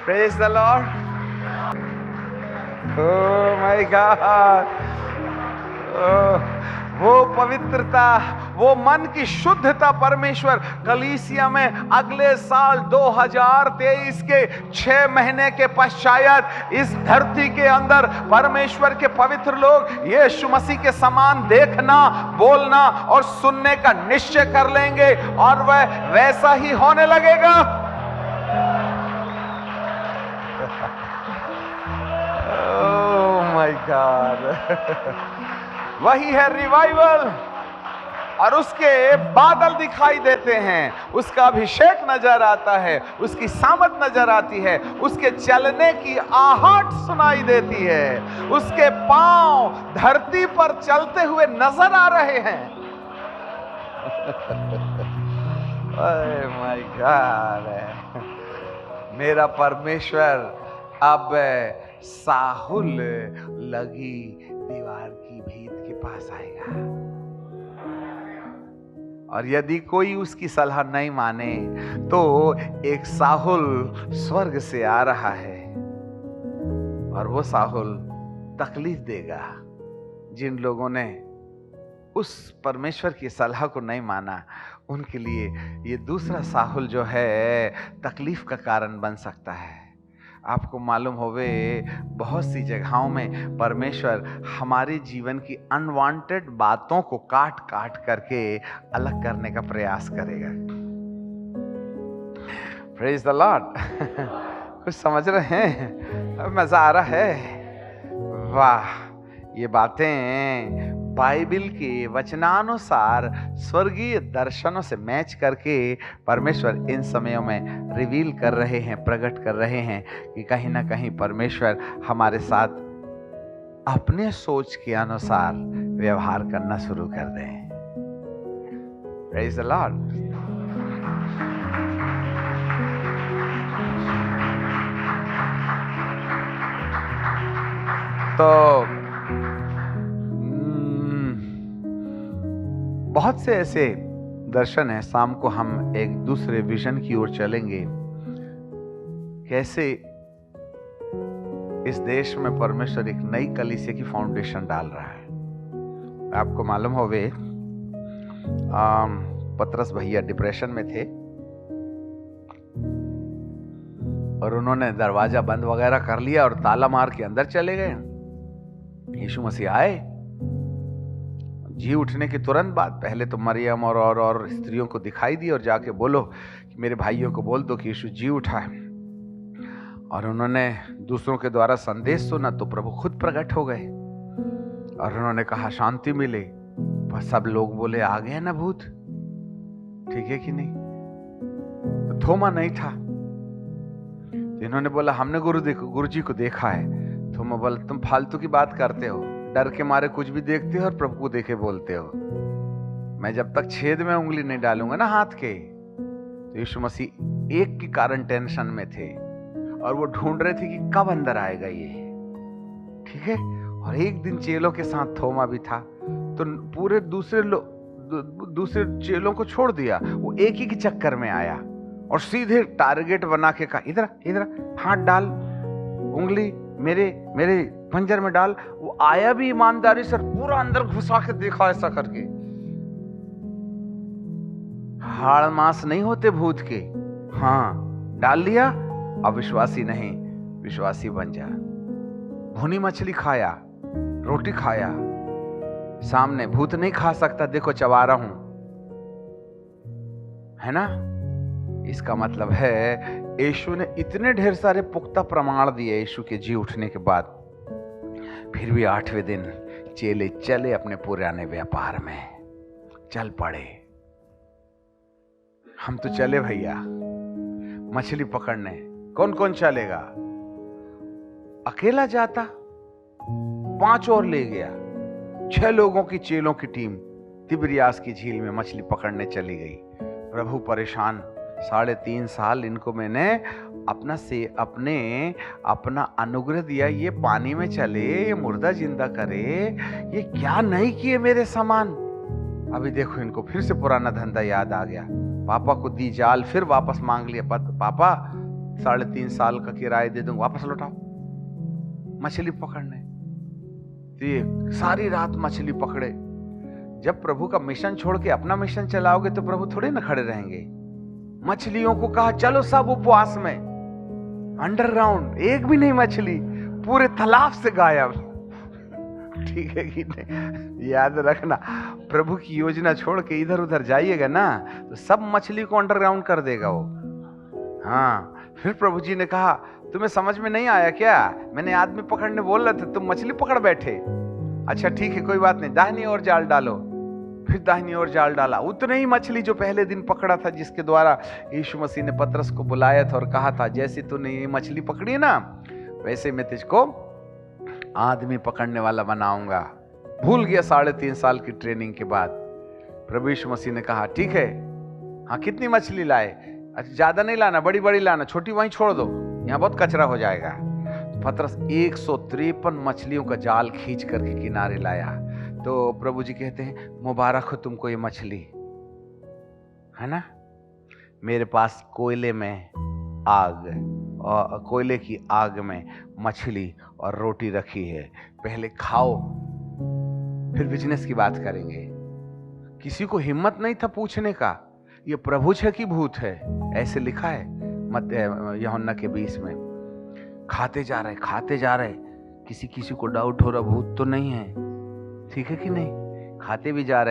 Praise the Lord. Oh my God. Oh, वो पवित्रता, वो मन की शुद्धता परमेश्वर कलीसिया में अगले साल 2023 के 6 महीने के पश्चात इस धरती के अंदर परमेश्वर के पवित्र लोग यीशु मसीह के समान देखना, बोलना और सुनने का निश्चय कर लेंगे, और वह वैसा ही होने लगेगा। Oh my God. वही है रिवाइवल, और उसके बादल दिखाई देते हैं, उसका अभिषेक नजर आता है, उसकी सामत नजर आती है, उसके चलने की आहट सुनाई देती है, उसके पांव धरती पर चलते हुए नजर आ रहे हैं। Oh my God. मेरा परमेश्वर अब साहुल लगी दीवार की भीत के पास आएगा, और यदि कोई उसकी सलाह नहीं माने तो एक साहुल स्वर्ग से आ रहा है, और वो साहुल तकलीफ देगा जिन लोगों ने उस परमेश्वर की सलाह को नहीं माना। उनके लिए ये दूसरा साहुल जो है तकलीफ का कारण बन सकता है। आपको मालूम होवे, बहुत सी जगहों में परमेश्वर हमारे जीवन की अनवांटेड बातों को काट काट करके अलग करने का प्रयास करेगा। Praise the Lord. कुछ समझ रहे हैं? मजा आ रहा है? वाह, ये बातें बाइबल के वचनानुसार स्वर्गीय दर्शनों से मैच करके परमेश्वर इन समयों में रिवील कर रहे हैं, प्रकट कर रहे हैं कि कहीं ना कहीं परमेश्वर हमारे साथ अपने सोच के अनुसार व्यवहार करना शुरू कर दें। Praise the Lord. तो बहुत से ऐसे दर्शन हैं। शाम को हम एक दूसरे विजन की ओर चलेंगे, कैसे इस देश में परमेश्वर एक नई कलीसिया की फाउंडेशन डाल रहा है। आपको मालूम होवे, पतरस भैया डिप्रेशन में थे और उन्होंने दरवाजा बंद वगैरह कर लिया और ताला मार के अंदर चले गए। यीशु मसीह आए, जी उठने के तुरंत बाद पहले तो मरियम और स्त्रियों को दिखाई दी और जाके बोलो कि मेरे भाइयों को बोल दो कि यीशु जी उठा है। और उन्होंने दूसरों के द्वारा संदेश सुना तो प्रभु खुद प्रकट हो गए और उन्होंने कहा शांति मिले। बस सब लोग बोले आ गए ना भूत, ठीक है कि नहीं? तो थोमा नहीं था, तो इन्होंने बोला हमने गुरु जी को देखा है। तुम बोल तुम फालतू की बात करते हो, डर के मारे कुछ भी देखते हो और प्रभु को देखे बोलते हो। मैं जब तक छेद में उंगली नहीं डालूंगा ना हाथ के, तो यीशु मसीह एक के कारण टेंशन में थे और वो ढूंढ रहे थे कि कब अंदर आएगा ये, ठीक है। और एक दिन चेलों के साथ थोमा भी था, तो पूरे दूसरे चेलों को छोड़ दिया, वो एक ही के चक्कर में आया और सीधे टारगेट बना के कहा इधर इधर हाथ डाल, उंगली मेरे पंजर में डाल। वो आया भी ईमानदारी से, पूरा अंदर घुसा के देखा ऐसा करके। हाड़ मांस नहीं होते भूत के, हाँ डाल लिया, अब विश्वासी नहीं, विश्वासी बन जा। भुनी मछली खाया, रोटी खाया, सामने भूत नहीं खा सकता, देखो चबा रहा हूं, है ना। इसका मतलब है यीशु ने इतने ढेर सारे पुख्ता प्रमाण दिए यीशु के जी उठने के बाद, फिर भी 8वें दिन चेले चले अपने पुराने व्यापार में, चल पड़े। हम तो चले भैया मछली पकड़ने, कौन कौन चलेगा? अकेला जाता, 5 और ले गया, 6 लोगों की चेलों की टीम तिबिरियास की झील में मछली पकड़ने चली गई। प्रभु परेशान, 3.5 साल इनको मैंने अपना अनुग्रह दिया, ये पानी में चले, ये मुर्दा जिंदा करे, ये क्या नहीं किए मेरे समान। अभी देखो इनको फिर से पुराना धंधा याद आ गया। पापा को दी जाल, फिर वापस मांग लिया, पापा 3.5 साल का किराया दे दूंगा, वापस लौटाओ मछली पकड़ने। तो ये सारी रात मछली पकड़े। जब प्रभु का मिशन छोड़ के अपना मिशन चलाओगे तो प्रभु थोड़े ना खड़े रहेंगे। मछलियों को कहा चलो सब उपवास में, अंडरग्राउंड, एक भी नहीं मछली, पूरे तालाब से गायब। ठीक है कि नहीं? याद रखना, प्रभु की योजना छोड़ के इधर उधर जाइएगा ना तो सब मछली को अंडरग्राउंड कर देगा वो। हाँ, फिर प्रभु जी ने कहा तुम्हें समझ में नहीं आया क्या? मैंने आदमी पकड़ने बोल रहे थे, तुम मछली पकड़ बैठे। अच्छा ठीक है कोई बात नहीं, दाहिनी ओर जाल डालो। फिर दाहिनी ओर जाल डाला, उतने ही मछली जो पहले दिन पकड़ा था, जिसके द्वारा यीशु मसीह ने पतरस को बुलाया था और कहा था जैसे तूने ये मछली पकड़ी ना वैसे मैं तुझको आदमी पकड़ने वाला बनाऊंगा। भूल गया 3.5 साल की ट्रेनिंग के बाद। प्रभु यीशु मसीह ने कहा ठीक है, हाँ कितनी मछली लाए? अच्छा ज्यादा नहीं लाना, बड़ी बड़ी लाना, छोटी वहीं छोड़ दो, यहाँ बहुत कचरा हो जाएगा। पतरस 153 मछलियों का जाल खींच करके किनारे लाया। तो प्रभु जी कहते हैं मुबारक हो तुमको ये मछली, है ना। मेरे पास कोयले में आग और कोयले की आग में मछली और रोटी रखी है, पहले खाओ फिर बिजनेस की बात करेंगे। किसी को हिम्मत नहीं था पूछने का ये प्रभु है कि भूत है, ऐसे लिखा है यूहन्ना के 20 में। खाते जा रहे, किसी को डाउट हो रहा भूत तो नहीं है, ठीक है कि नहीं। खाते भी जा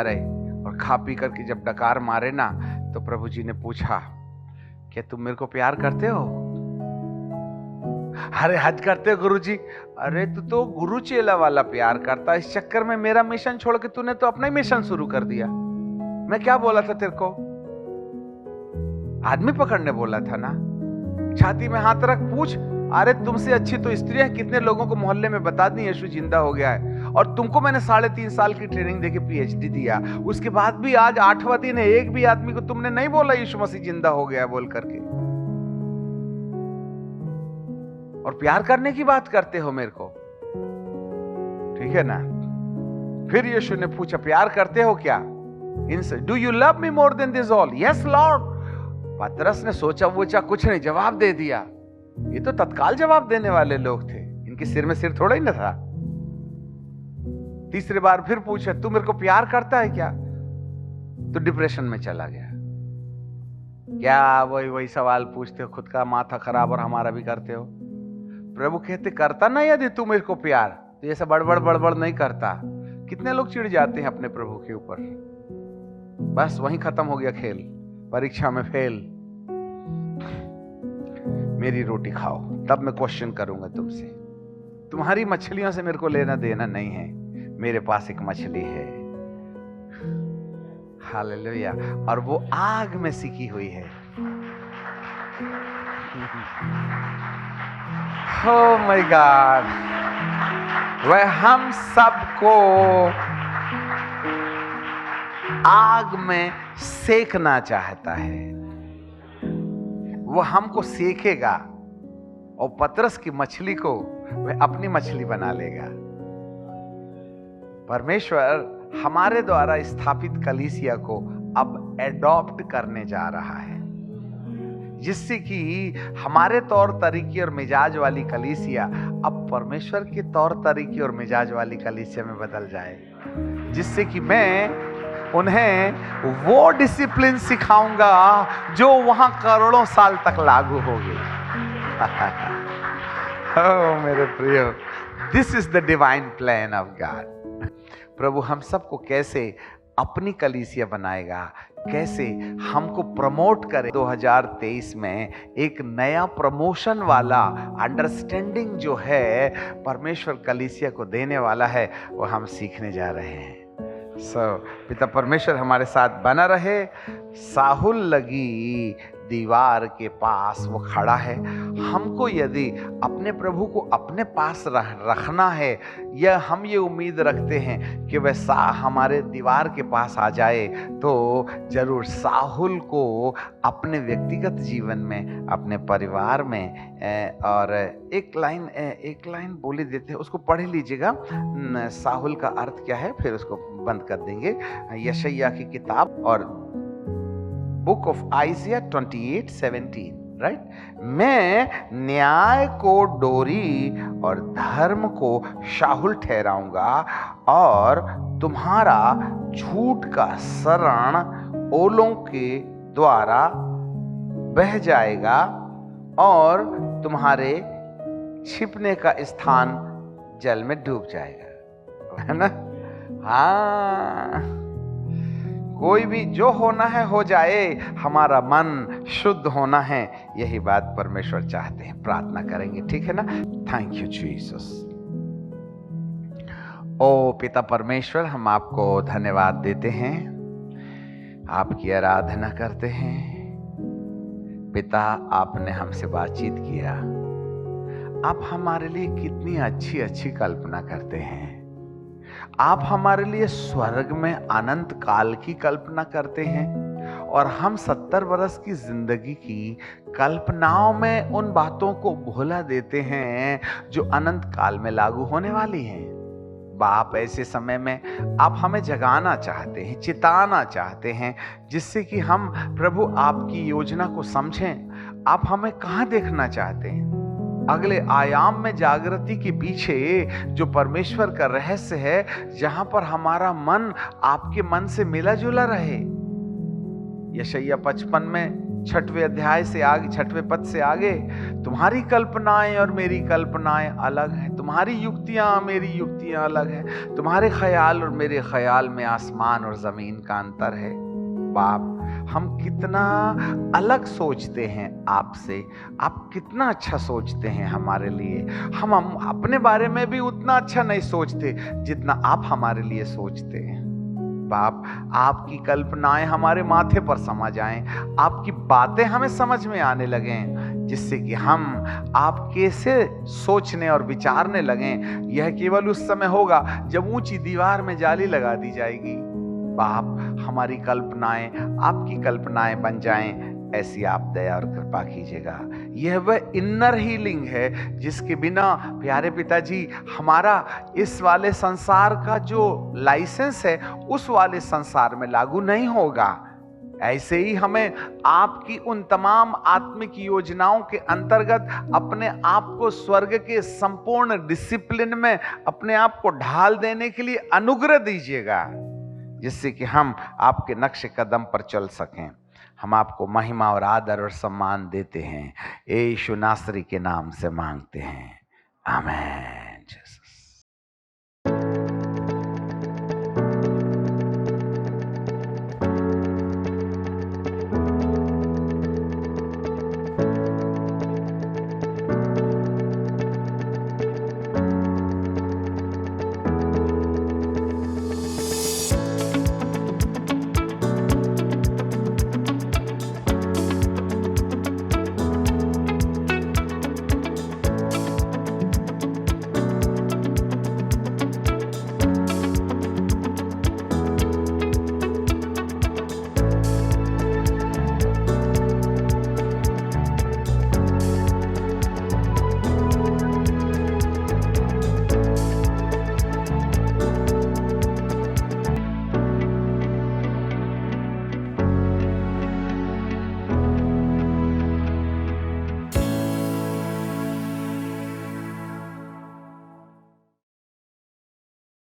रहे और खा पी करके जब डकार मारे ना तो प्रभु जी ने पूछा क्या तुम मेरे को प्यार करते हो? अरे हद करते हो गुरु जी। अरे तू तो गुरु चेला वाला प्यार करता, इस चक्कर में मेरा मिशन छोड़ के तूने तो अपना ही मिशन शुरू कर दिया। मैं क्या बोला था तेरे को? आदमी पकड़ने बोला था ना। छाती में हाथ रख, पूछ, अरे तुमसे अच्छी तो स्त्रियां कितने लोगों को मोहल्ले में बता दी यीशु जिंदा हो गया है, और तुमको मैंने 3.5 साल की ट्रेनिंग देके PhD दिया, उसके बाद भी आज 8वां दिन है, एक भी आदमी को तुमने नहीं बोला यीशु मसीह जिंदा हो गया बोल करके। और प्यार करने की बात करते हो मेरे को, ठीक है ना। फिर यीशु ने पूछा प्यार करते हो क्या इनसे? Do you love me more than this all? Yes Lord. पतरस ने सोचा वोचा कुछ नहीं, जवाब दे दिया। ये तो तत्काल जवाब देने वाले लोग थे, इनके सिर में सिर थोड़ा ही ना था। तीसरी बार फिर पूछा तू मेरे को प्यार करता है क्या? तो डिप्रेशन में चला गया। क्या वही सवाल पूछते हो, खुद का माथा खराब और हमारा भी करते हो। प्रभु कहते करता ना यदि तू मेरे को प्यार, तो ऐसा बड़बड़ नहीं करता। कितने लोग चिढ़ जाते हैं अपने प्रभु के ऊपर, बस वहीं खत्म हो गया खेल, परीक्षा में फेल। मेरी रोटी खाओ तब मैं क्वेश्चन करूंगा तुमसे। तुम्हारी मछलियों से मेरे को लेना देना नहीं है, मेरे पास एक मछली है, हालेलुया, और वो आग में सिकी हुई है। Oh my God, वह हम सबको आग में सेकना चाहता है। वो हमको सेकेगा और पतरस की मछली को वह अपनी मछली बना लेगा। परमेश्वर हमारे द्वारा स्थापित कलीसिया को अब एडॉप्ट करने जा रहा है, जिससे कि हमारे तौर तरीके और मिजाज वाली कलीसिया अब परमेश्वर के तौर तरीके और मिजाज वाली कलीसिया में बदल जाए, जिससे कि मैं उन्हें वो डिसिप्लिन सिखाऊंगा जो वहां करोड़ों साल तक लागू होगी। ओह मेरे प्रियो, this is the divine plan of God. प्रभु हम सबको कैसे अपनी कलीसिया बनाएगा, कैसे हमको प्रमोट करे। 2023 में एक नया प्रमोशन वाला अंडरस्टैंडिंग जो है परमेश्वर कलीसिया को देने वाला है, वो हम सीखने जा रहे हैं। पिता परमेश्वर हमारे साथ बना रहे। साहुल लगी दीवार के पास वो खड़ा है। हमको यदि अपने प्रभु को अपने पास रखना है, या हम ये उम्मीद रखते हैं कि वह हमारे दीवार के पास आ जाए, तो जरूर साहुल को अपने व्यक्तिगत जीवन में, अपने परिवार में, और एक लाइन बोली देते हैं, उसको पढ़ लीजिएगा। साहुल का अर्थ क्या है, फिर उसको बंद कर देंगे। यशायाह की किताब और बुक ऑफ आइजिया 28:17, राइट। मैं न्याय को डोरी और धर्म को शाहुल ठहराऊंगा, और तुम्हारा झूठ का शरण ओलों के द्वारा बह जाएगा, और तुम्हारे छिपने का स्थान जल में डूब जाएगा, है ना। हाँ, कोई भी जो होना है हो जाए, हमारा मन शुद्ध होना है, यही बात परमेश्वर चाहते हैं। प्रार्थना करेंगे, ठीक है ना। Thank you Jesus. ओ पिता परमेश्वर, हम आपको धन्यवाद देते हैं, आपकी आराधना करते हैं। पिता, आपने हमसे बातचीत किया, आप हमारे लिए कितनी अच्छी अच्छी कल्पना करते हैं। आप हमारे लिए स्वर्ग में अनंत काल की कल्पना करते हैं, और हम 70 वर्ष की जिंदगी की कल्पनाओं में उन बातों को भुला देते हैं जो अनंत काल में लागू होने वाली हैं। बाप, ऐसे समय में आप हमें जगाना चाहते हैं, चिताना चाहते हैं, जिससे कि हम प्रभु आपकी योजना को समझें। आप हमें कहाँ देखना चाहते हैं, अगले आयाम में जागृति के पीछे जो परमेश्वर का रहस्य है, जहां पर हमारा मन आपके मन से मिला जुला रहे। यशायाह 55 में 6वें अध्याय से आगे, 6वें पद से आगे, तुम्हारी कल्पनाएं और मेरी कल्पनाएं अलग हैं, तुम्हारी युक्तियां मेरी युक्तियां अलग हैं, तुम्हारे ख्याल और मेरे ख्याल में आसमान और जमीन का अंतर है। बाप, हम कितना अलग सोचते हैं आपसे, आप कितना अच्छा सोचते हैं हमारे लिए। हम अपने बारे में भी उतना अच्छा नहीं सोचते जितना आप हमारे लिए सोचते हैं। बाप, आपकी कल्पनाएं हमारे माथे पर समा जाएं, आपकी बातें हमें समझ में आने लगें, जिससे कि हम आप कैसे सोचने और विचारने लगें। यह केवल उस समय होगा जब ऊंची दीवार में जाली लगा दी जाएगी। बाप, हमारी कल्पनाएं आपकी कल्पनाएं बन जाएं, ऐसी आप दया और कृपा कीजिएगा। यह वह इनर हीलिंग है जिसके बिना प्यारे पिताजी हमारा इस वाले संसार का जो लाइसेंस है उस वाले संसार में लागू नहीं होगा। ऐसे ही हमें आपकी उन तमाम आत्मिक योजनाओं के अंतर्गत अपने आप को स्वर्ग के संपूर्ण डिसिप्लिन में अपने आप को ढाल देने के लिए अनुग्रह दीजिएगा, जिससे कि हम आपके नक्शे कदम पर चल सकें। हम आपको महिमा और आदर और सम्मान देते हैं, यीशु नासरी के नाम से मांगते हैं, आमीन।